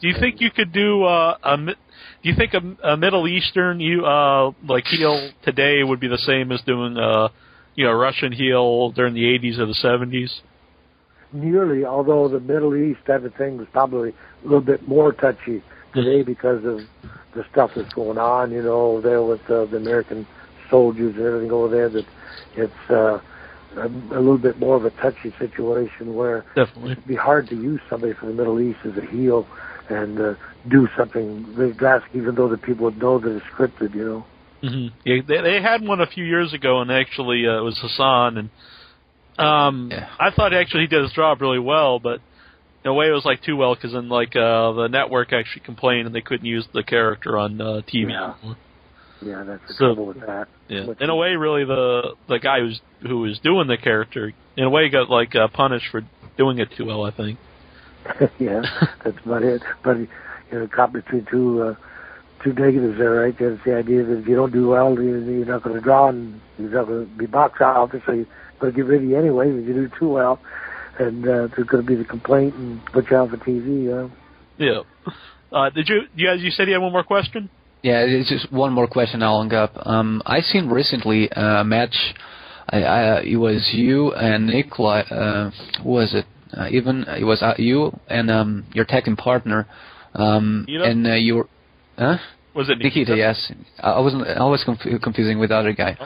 Do you think you could do do you think a Middle Eastern like heel today would be the same as doing Russian heel during the 80s or the 70s? Nearly, although the Middle East type of thing was probably a little bit more touchy today because of the stuff that's going on, there with the American soldiers and everything over there, that it's a little bit more of a touchy situation where definitely it'd be hard to use somebody from the Middle East as a heel and do something very drastic, even though the people would know that it's scripted, Mm-hmm. Yeah, they had one a few years ago, and actually it was Hassan, and I thought actually he did his job really well, but in a way, it was like too well because then the network actually complained and they couldn't use the character on TV anymore. Yeah, that's the trouble with that. Yeah. In a way, really, the guy who was doing the character, in a way, got punished for doing it too well, I think. Yeah, that's about it. But caught between two negatives there, right? That's the idea that if you don't do well, you're not going to draw and you're not going to be box office, so you're going to get rid of you anyway if you do too well. And there's going to be the complaint and put you out for TV. Yeah. You said you had one more question? Yeah, it's just one more question I'll hang up. I seen recently a match. It was you and Nicola. Who was it? It was you and your tag team partner. And you were. Huh? Was it Nikita? Yes. I was confusing with the other guy.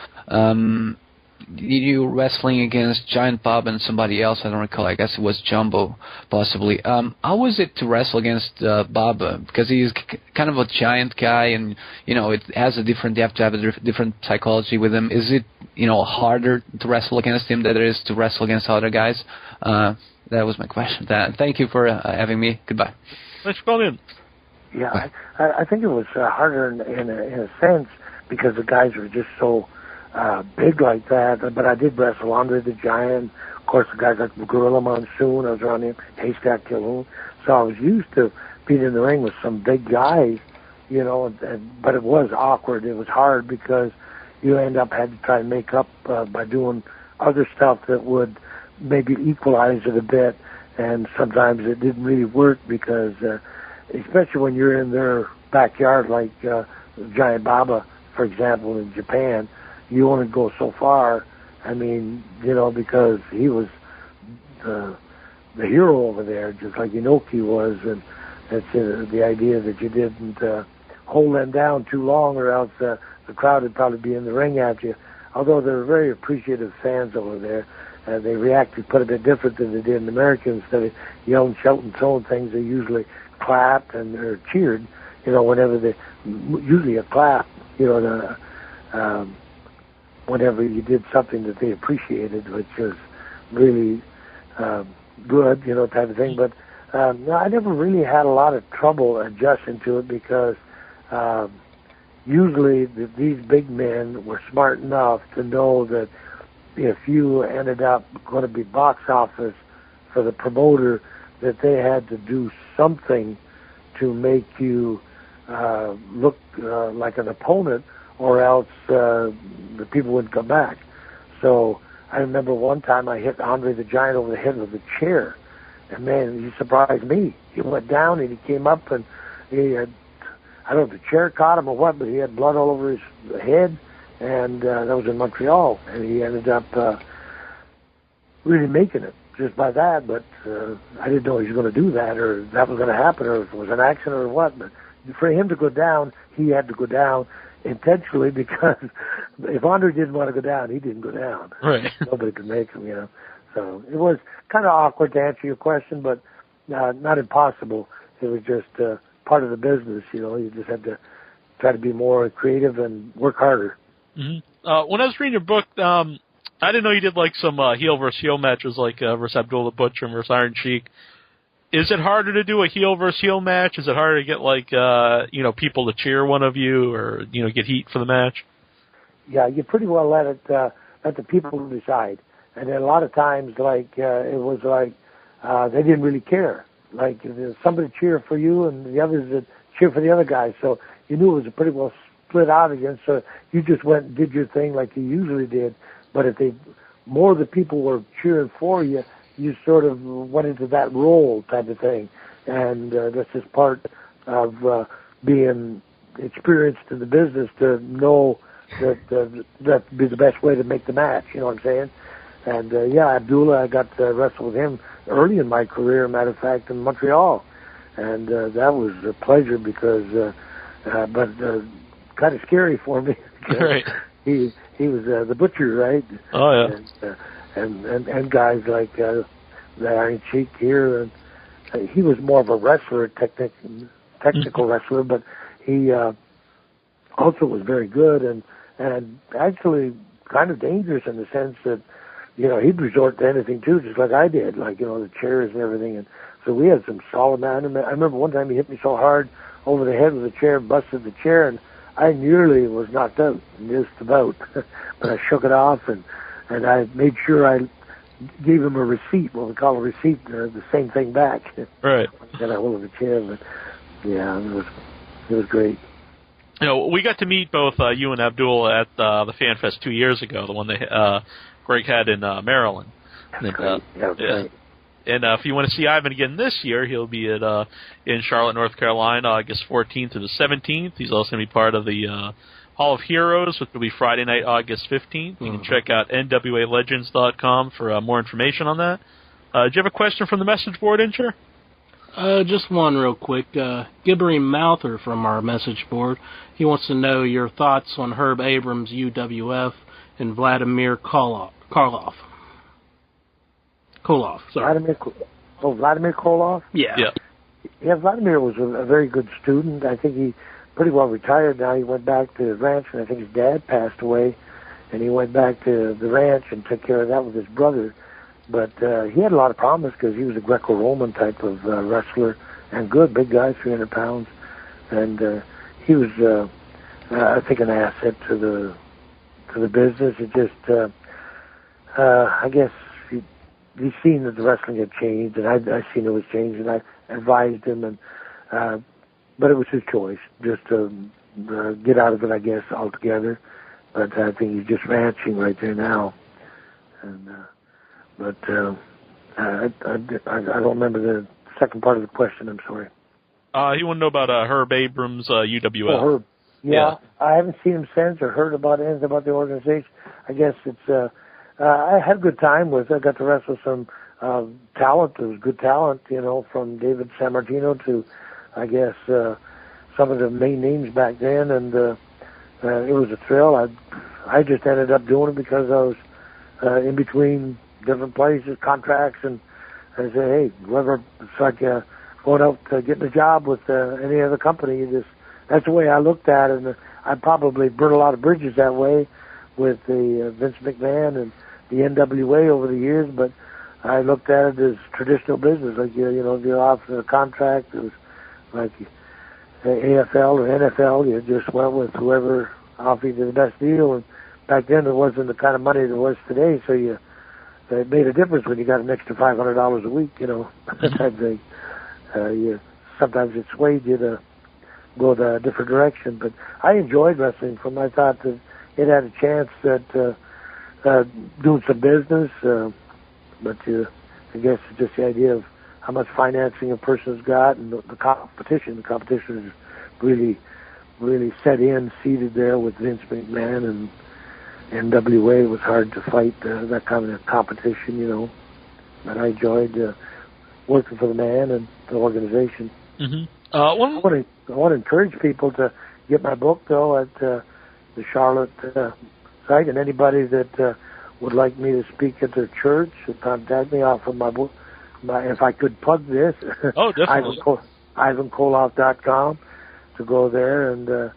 You wrestling against Giant Bob and somebody else, I don't recall. I guess it was Jumbo, possibly. How was it to wrestle against Bob? Because he's kind of a giant guy, and it has a different. You have to have a different psychology with him. Is it harder to wrestle against him than it is to wrestle against other guys? That was my question. Thank you for having me. Goodbye. Thanks for calling in. Yeah, I think it was harder in a sense because the guys were just so big like that. But I did wrestle Andre the Giant. Of course, the guys like Gorilla Monsoon. I was around him, Haystack Calhoun. So I was used to being in the ring with some big guys, but it was awkward. It was hard because you end up had to try and make up by doing other stuff that would maybe equalize it a bit. And sometimes it didn't really work because, especially when you're in their backyard, like Giant Baba, for example, in Japan, you only go so far. I mean, because he was the hero over there, just like Inoki was, and that's the idea that you didn't hold them down too long, or else the crowd would probably be in the ring at you. Although they were very appreciative fans over there, they reacted quite a bit different than they did in America. Instead of yelling, shouting, throwing things, they usually clapped or cheered. Whenever they usually a clap. Whenever you did something that they appreciated, which was really good, type of thing. But no, I never really had a lot of trouble adjusting to it because usually these big men were smart enough to know that if you ended up going to be box office for the promoter, that they had to do something to make you look like an opponent, or else the people wouldn't come back. So I remember one time I hit Andre the Giant over the head with a chair, and man, he surprised me. He went down and he came up and he had, I don't know if the chair caught him or what, but he had blood all over his head, and that was in Montreal, and he ended up really making it just by that, but I didn't know he was going to do that, or that was going to happen, or if it was an accident or what. But for him to go down, he had to go down intentionally, because if Andre didn't want to go down, he didn't go down. Right. Nobody could make him, So it was kind of awkward to answer your question, but not impossible. It was just part of the business, You just had to try to be more creative and work harder. Mm-hmm. When I was reading your book, I didn't know you did some heel versus heel matches, like versus Abdullah Butcher versus Iron Sheik. Is it harder to do a heel versus heel match? Is it harder to get people to cheer one of you, or get heat for the match? Yeah, you pretty well let the people decide. And then a lot of times, it was they didn't really care. Like somebody cheer for you, and the others that cheer for the other guy. So you knew it was a pretty well split out again. So you just went and did your thing like you usually did. But if more of the people were cheering for you, you sort of went into that role type of thing. And that's just part of being experienced in the business, to know that that'd be the best way to make the match, you know what I'm saying? And Abdullah, I got to wrestle with him early in my career, matter of fact, in Montreal. And that was a pleasure because, but kind of scary for me. Right. He was the Butcher, right? Oh yeah. And guys like the Iron Sheik here, and he was more of a wrestler, technical wrestler, but he also was very good and actually kind of dangerous in the sense that he'd resort to anything too, just like I did, the chairs and everything. And So we had some solid man. I remember one time he hit me so hard over the head with a chair, busted the chair, and I nearly was knocked out, just about. But I shook it off, and I made sure I gave him a receipt, what we call a receipt, the same thing back. Right. Got a hold of the chair, but yeah, it was great. You know, we got to meet both you and Abdul at the Fan Fest 2 years ago, the one that Greg had in Maryland. That's great. Great. And if you want to see Ivan again this year, he'll be at in Charlotte, North Carolina, August 14th to the 17th. He's also going to be part of the Hall of Heroes, which will be Friday night, August 15th. You can check out NWALegends.com for more information on that. Do you have a question from the message board, Incher? Just one real quick. Gibbery Mouther from our message board. He wants to know your thoughts on Herb Abrams' UWF and Vladimir Koloff. Koloff, sorry. Vladimir Koloff? Yeah. Yeah, Vladimir was a very good student. I think he pretty well retired now. He went back to the ranch, and I think his dad passed away, and he went back to the ranch and took care of that with his brother. But he had a lot of problems because he was a Greco-Roman type of wrestler and good, big guy, 300 pounds. And he was, I think, an asset to the business. It just, I guess, he's seen that the wrestling had changed, and I've seen it was changed, and I advised him, and but it was his choice just to get out of it, I guess, altogether. But I think he's just ranching right there now. And but I don't remember the second part of the question. I'm sorry. You want to know about Herb Abrams, UWF? Oh, Herb. Yeah, I haven't seen him since or heard about anything about the organization. I guess it's. I had a good time with. I got to wrestle some talent. It was good talent, from David Sammartino to, I guess, some of the main names back then, and it was a thrill. I just ended up doing it because I was in between different places, contracts, and I said, hey, whoever, it's like going out getting a job with any other company. That's the way I looked at it, and I probably burned a lot of bridges that way with the Vince McMahon and the NWA over the years, but I looked at it as traditional business. Like, if you're offered a contract, it was like AFL or NFL, you just went with whoever offered you the best deal. And back then, it wasn't the kind of money there was today, so it made a difference when you got an extra $500 a week, type thing. Sometimes it swayed you to go a different direction. But I enjoyed wrestling I thought that it had a chance at doing some business, but I guess it's just the idea of how much financing a person's got and the competition. The competition is really, really seated there with Vince McMahon and NWA. It was hard to fight that kind of competition, But I enjoyed working for the man and the organization. Mm-hmm. I want to encourage people to get my book, though, at the Charlotte site, and anybody that would like me to speak at their church, contact me. Offer my book. If I could plug this, oh, definitely. IvanKoloff.com to go there, and you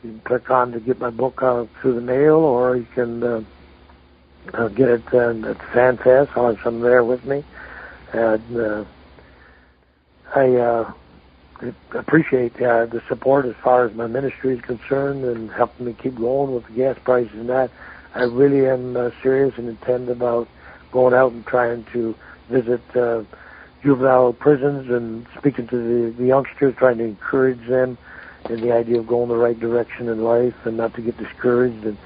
can click on to get my book through the mail, or you can get it at the Fan Fest. I'll have some there with me, and I appreciate the support as far as my ministry is concerned and helping me keep going with the gas prices and that. I really am serious and intend about going out and trying to visit juvenile prisons and speaking to the youngsters, trying to encourage them in the idea of going the right direction in life and not to get discouraged and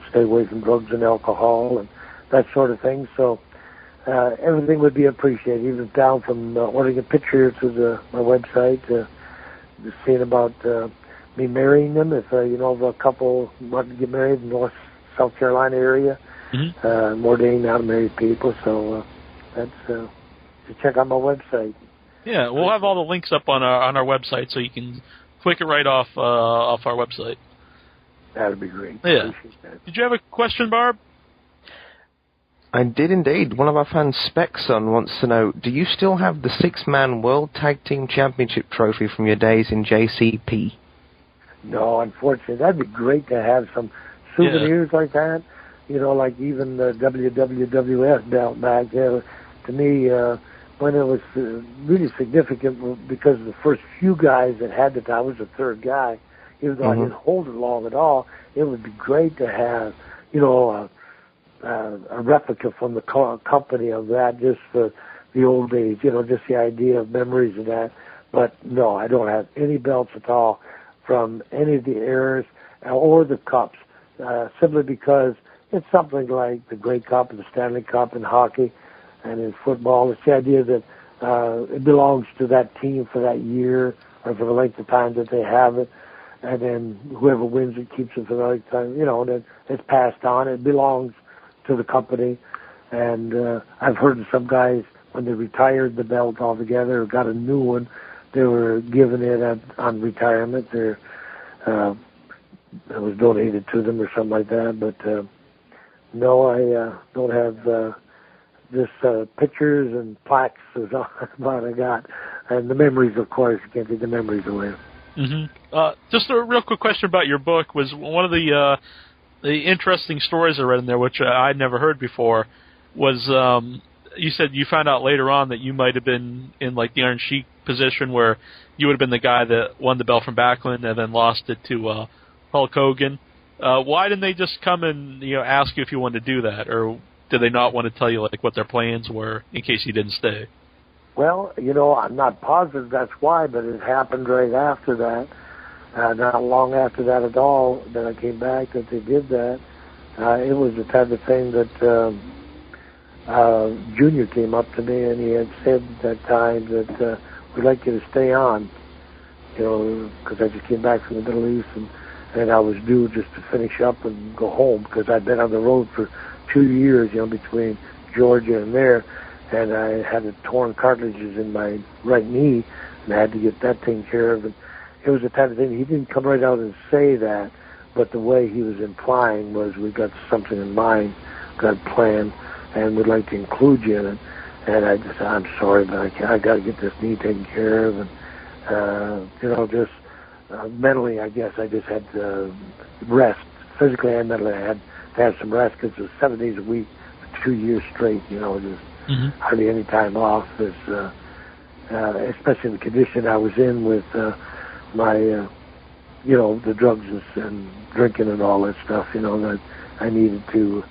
stay away from drugs and alcohol and that sort of thing. So everything would be appreciated, even down from ordering a picture to my website, seeing about me marrying them. If if a couple want to get married in North South Carolina area, I'm ordaining now to married people. So that's to check out my website. Yeah, we'll have all the links up on our website, so you can click it right off our website. That'd be great. Yeah. Did you have a question, Barb? I did indeed. One of our fans, Specson, wants to know, do you still have the 6-man World Tag Team Championship trophy from your days in JCP? No, unfortunately. That'd be great to have some souvenirs like that. Like even the WWWF belt back there. To me, when it was really significant because the first few guys that had it, I was the third guy. Even though I didn't hold it long at all, it would be great to have, you know, a replica from the company of that, just for the old days, you know, just the idea of memories of that. But no, I don't have any belts at all from any of the eras or the cups, simply because it's something like the Grey Cup and the Stanley Cup in hockey and in football. It's the idea that it belongs to that team for that year or for the length of time that they have it. And then whoever wins it keeps it for the length of time, you know, and it's passed on. It belongs to the company. And I've heard of some guys, when they retired the belt altogether or got a new one, they were given it on retirement. It was donated to them or something like that. But no, I don't have just pictures and plaques is what I got. And the memories, of course, you can't take the memories away. Just a real quick question about your book. Was one of the interesting stories I read in there, which I'd never heard before, was you said you found out later on that you might have been in like the Iron Sheik position where you would have been the guy that won the belt from Backlund and then lost it to Hulk Hogan. Why didn't they just come and ask you if you wanted to do that, or did they not want to tell you like what their plans were in case you didn't stay? Well, I'm not positive that's why, but it happened right after that. Not long after that at all, that I came back, that they did that. It was the type of thing that Junior came up to me and he had said at that time that we'd like you to stay on, because I just came back from the Middle East and I was due just to finish up and go home because I'd been on the road for 2 years, between Georgia and there. And I had torn cartilages in my right knee, and I had to get that taken care of. And it was the type of thing, he didn't come right out and say that, but the way he was implying was, we've got something in mind, got a plan, and we'd like to include you in it. And I just said, I'm sorry, but I got to get this knee taken care of. And, just mentally, I guess I just had to rest. Physically and mentally, I had to have some rest because it was 7 days a week for 2 years straight, just hardly any time off, especially in the condition I was in with my, the drugs and drinking and all that stuff, that I needed to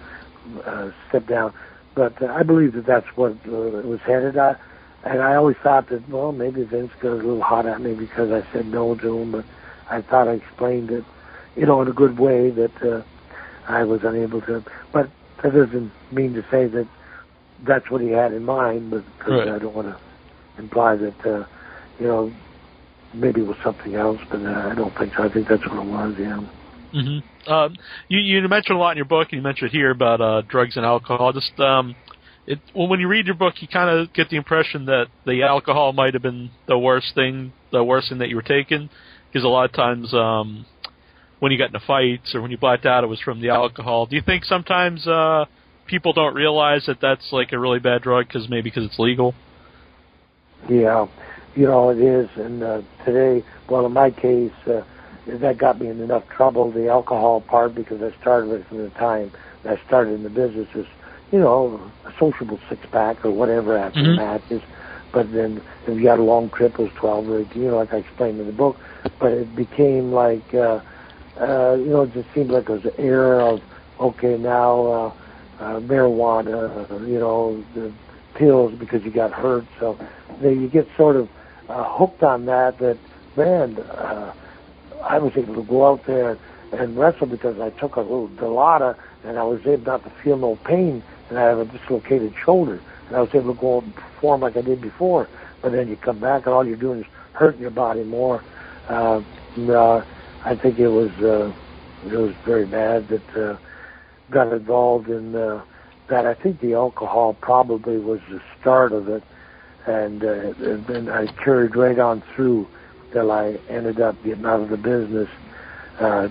step down. But I believe that that's what it was headed at. And I always thought that, well, maybe Vince got a little hot at me because I said no to him, but I thought I explained it, in a good way that I was unable to. But that doesn't mean to say that that's what he had in mind, but because I don't want to imply that, maybe it was something else, but I don't think so. I think that's what it was, yeah. You mentioned a lot in your book, and you mentioned here about drugs and alcohol. Just when you read your book, you kind of get the impression that the alcohol might have been the worst thing that you were taking, because a lot of times when you got into fights or when you blacked out, it was from the alcohol. Do you think sometimes people don't realize that that's like a really bad drug because it's legal? Yeah, it is. And today, well, in my case, that got me in enough trouble, the alcohol part, because I started it from the time that I started in the business as, a sociable six-pack or whatever after the matches. But then if you got a long trip, it was 12 or 18, like I explained in the book. But it became like, it just seemed like it was an era of, okay, now marijuana, the pills because you got hurt. So you get sort of hooked on that, man, I was able to go out there and wrestle because I took a little Dilaudid and I was able not to feel no pain, and I have a dislocated shoulder, and I was able to go out and perform like I did before. But then you come back and all you're doing is hurting your body more. I think it was very bad that got involved in that. I think the alcohol probably was the start of it, and then I carried right on through till I ended up getting out of the business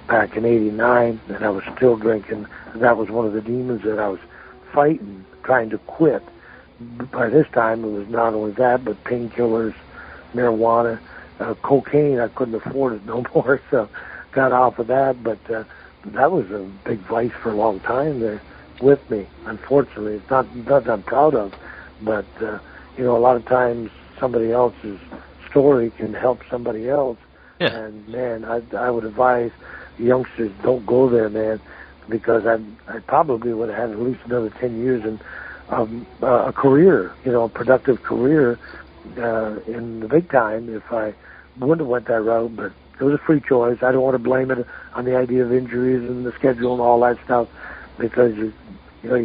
back in '89, and I was still drinking. And that was one of the demons that I was fighting, trying to quit. By this time, it was not only that, but painkillers, marijuana, cocaine. I couldn't afford it no more, so got off of that. But that was a big vice for a long time there with me. Unfortunately, it's not that I'm proud of, but a lot of times somebody else's story can help somebody else. Yeah. And man, I would advise youngsters, don't go there, man, because I probably would have had at least another 10 years in a career, a productive career in the big time if I wouldn't have went that route. But it was a free choice. I don't want to blame it on the idea of injuries and the schedule and all that stuff, because you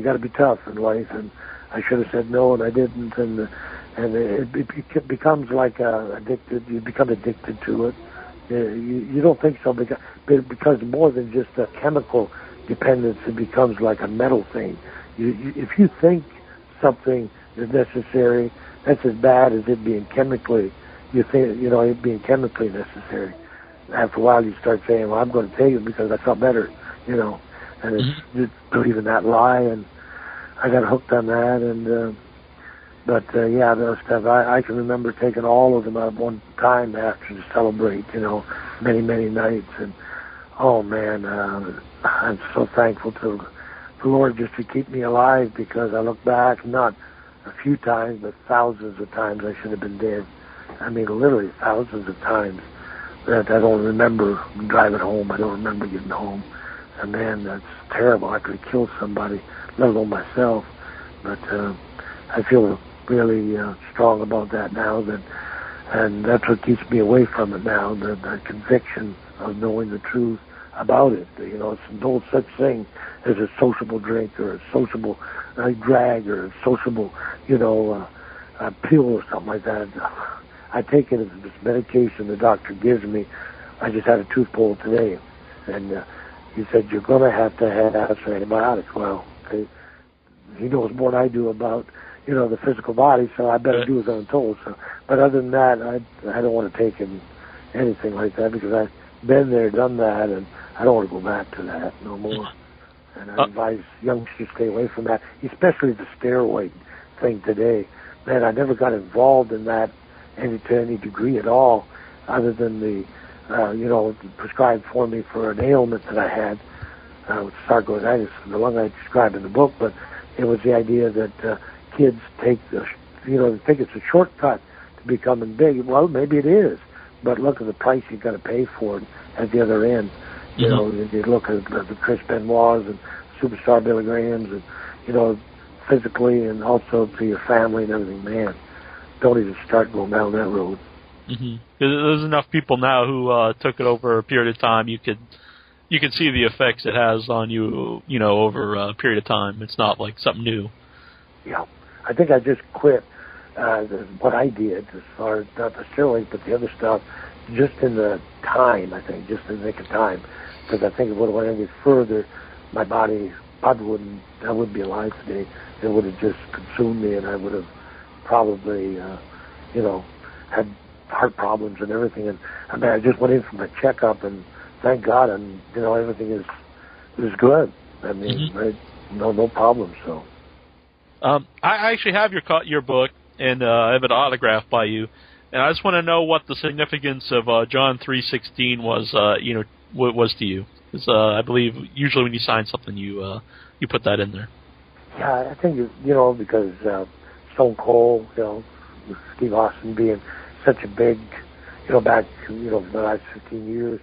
got to be tough in life, and I should have said no, and I didn't, and it becomes like addicted. You become addicted to it. You don't think so, because it becomes more than just a chemical dependence. It becomes like a mental thing. If you think something is necessary, that's as bad as it being chemically. It being chemically necessary. After a while, you start saying, "Well, I'm going to take it because I felt better," and it's just believing that lie. And I got hooked on that, and yeah, those stuff. I can remember taking all of them at one time after to celebrate, many, many nights. And oh man, I'm so thankful to the Lord just to keep me alive, because I look back, not a few times, but thousands of times I should have been dead. I mean, literally thousands of times that I don't remember driving home. I don't remember getting home. And man, that's terrible. I could have killed somebody, let alone myself. But I feel really strong about that now, and that's what keeps me away from it now, the conviction of knowing the truth about it. It's no such thing as a sociable drink or a sociable drag or a sociable, a pill or something like that. I take it as this medication the doctor gives me. I just had a tooth pulled today, and he said, you're going to have some antibiotics. Well, okay, he knows more than I do about, the physical body, so I better do as I'm told. So, but other than that, I don't want to take anything like that, because I've been there, done that, and I don't want to go back to that no more. And I advise youngsters to stay away from that, especially the steroid thing today. Man, I never got involved in that to any degree at all, other than the, prescribed for me for an ailment that I had, with sarcoiditis, the one I described in the book. But it was the idea that kids think it's a shortcut to becoming big. Well, maybe it is, but look at the price you got to pay for it at the other end. You look at the Chris Benoits and Superstar Billy Grahams, and physically and also to your family and everything. Man, don't even start going down that road. There's enough people now who took it over a period of time. You could see the effects it has on you, over a period of time. It's not like something new. Yeah, I think I just quit what I did as far as not the steroids, but the other stuff, just in the time. I think just in the nick of time, because I think if it would have went any further, my body I wouldn't be alive today. It would have just consumed me, and I would have probably, had heart problems and everything. And I mean, I just went in for my checkup, and thank God, and everything is good. I mean, no problem. So, I actually have your book, and I have it autographed by you, and I just want to know what the significance of John 3:16 was. What was to you? Because I believe usually when you sign something, you put that in there. Yeah, I think because Stone Cold, Steve Austin being such a big, back, for the last 15 years,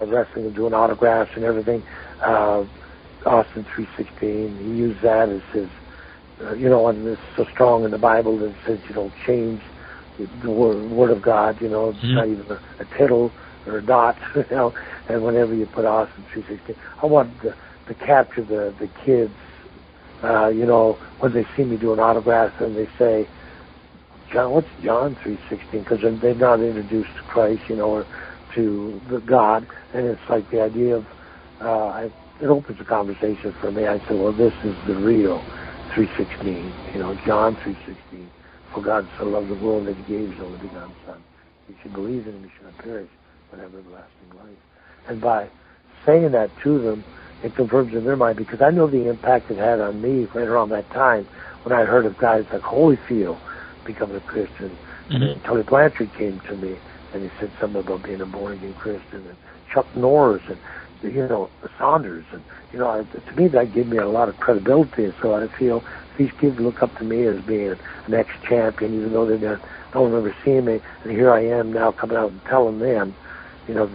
wrestling and doing autographs and everything. Austin 3:16, he used that as his, and it's so strong in the Bible that it says you don't change the word of God. It's not even a tittle or a dot, and whenever you put Austin 3:16, I want to capture the kids, when they see me doing autographs and they say, John, what's John 3:16? Because they're not introduced to Christ, or to the God, and it's like the idea of, it opens a conversation for me. I said, well, this is the real 3:16, John 3:16. For God so loved the world that he gave his only begotten Son. He should believe in him, he should not perish, but have everlasting life. And by saying that to them, it confirms in their mind, because I know the impact it had on me right around that time when I heard of guys like Holyfield becoming a Christian. And then Tony Blanchard came to me, and he said something about being a born-again Christian, and Chuck Norris, and Saunders, and to me that gave me a lot of credibility. So I feel these kids look up to me as being an ex-champion, even though they don't ever see me. And here I am now coming out and telling them,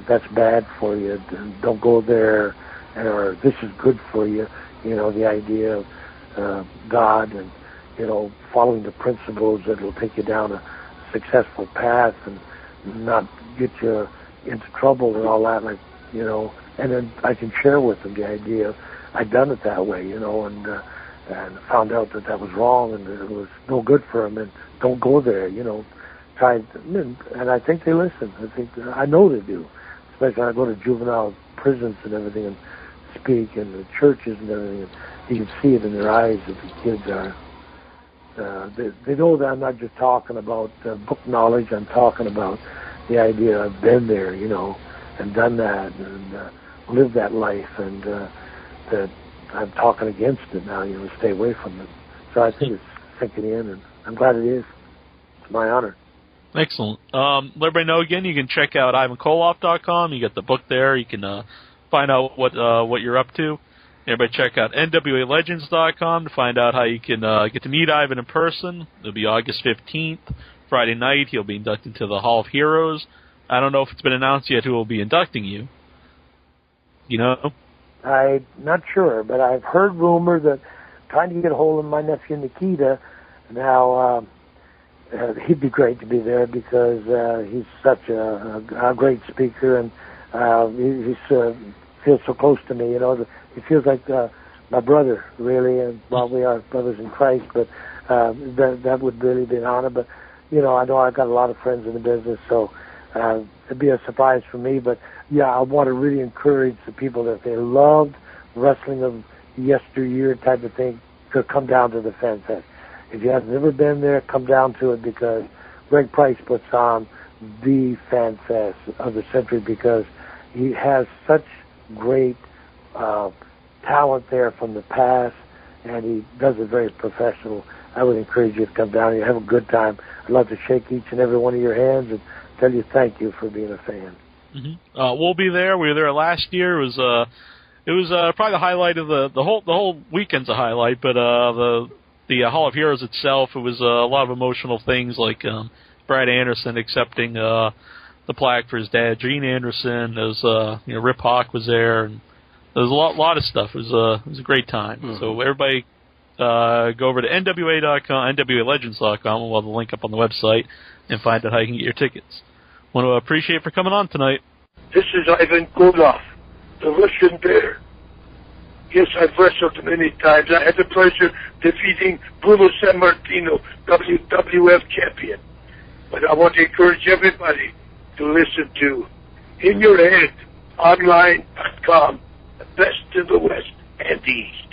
that's bad for you. Don't go there, or this is good for you. The idea of God and following the principles that will take you down a successful path and not get you into trouble and all that, and then I can share with them the idea I'd done it that way, and found out that was wrong and that it was no good for them, and don't go there, try, and I think they listen. I know they do, especially when I go to juvenile prisons and everything and speak in the churches and everything, and you can see it in their eyes that the kids are, they know that I'm not just talking about book knowledge. I'm talking about the idea I've been there, and done that and lived that life, and that I'm talking against it now, stay away from it. So I think it's sinking in, and I'm glad it is. It's my honor. Excellent. Let everybody know again, you can check out IvanKoloff.com. You get the book there. You can find out what you're up to. Everybody check out NWALegends.com to find out how you can get to meet Ivan in person. It'll be August 15th, Friday night. He'll be inducted to the Hall of Heroes. I don't know if it's been announced yet who will be inducting you. I'm not sure, but I've heard rumor that trying to get a hold of my nephew Nikita. Now, he'd be great to be there because he's such a great speaker, and he feels so close to me. He feels like my brother, really, and we are brothers in Christ, but that would really be an honor. But, I know I've got a lot of friends in the business, so it'd be a surprise for me. But, yeah, I want to really encourage the people that if they loved wrestling of yesteryear type of thing to come down to the Fan Fest. If you have never been there, come down to it, because Greg Price puts on the Fan Fest of the century, because he has such great talent there from the past, and he does it very professional. I would encourage you to come down here, have a good time. I'd love to shake each and every one of your hands and tell you thank you for being a fan. Mm-hmm. We'll be there. We were there last year. It was probably the highlight of the whole weekend's a highlight, but the Hall of Heroes itself, it was a lot of emotional things, like Brad Anderson accepting the plaque for his dad, Gene Anderson. There was Rip Hawk was there, and there was a lot of stuff. It was a great time. Mm-hmm. So everybody go over to NWA.com, NWALegends.com. We'll have the link up on the website and find out how you can get your tickets. Want to appreciate for coming on tonight. This is Ivan Koloff, the Russian Bear. Yes, I've wrestled many times. I had the pleasure defeating Bruno Sammartino, WWF champion. But I want to encourage everybody to listen to In Your Head, online.com, the best in the West and East.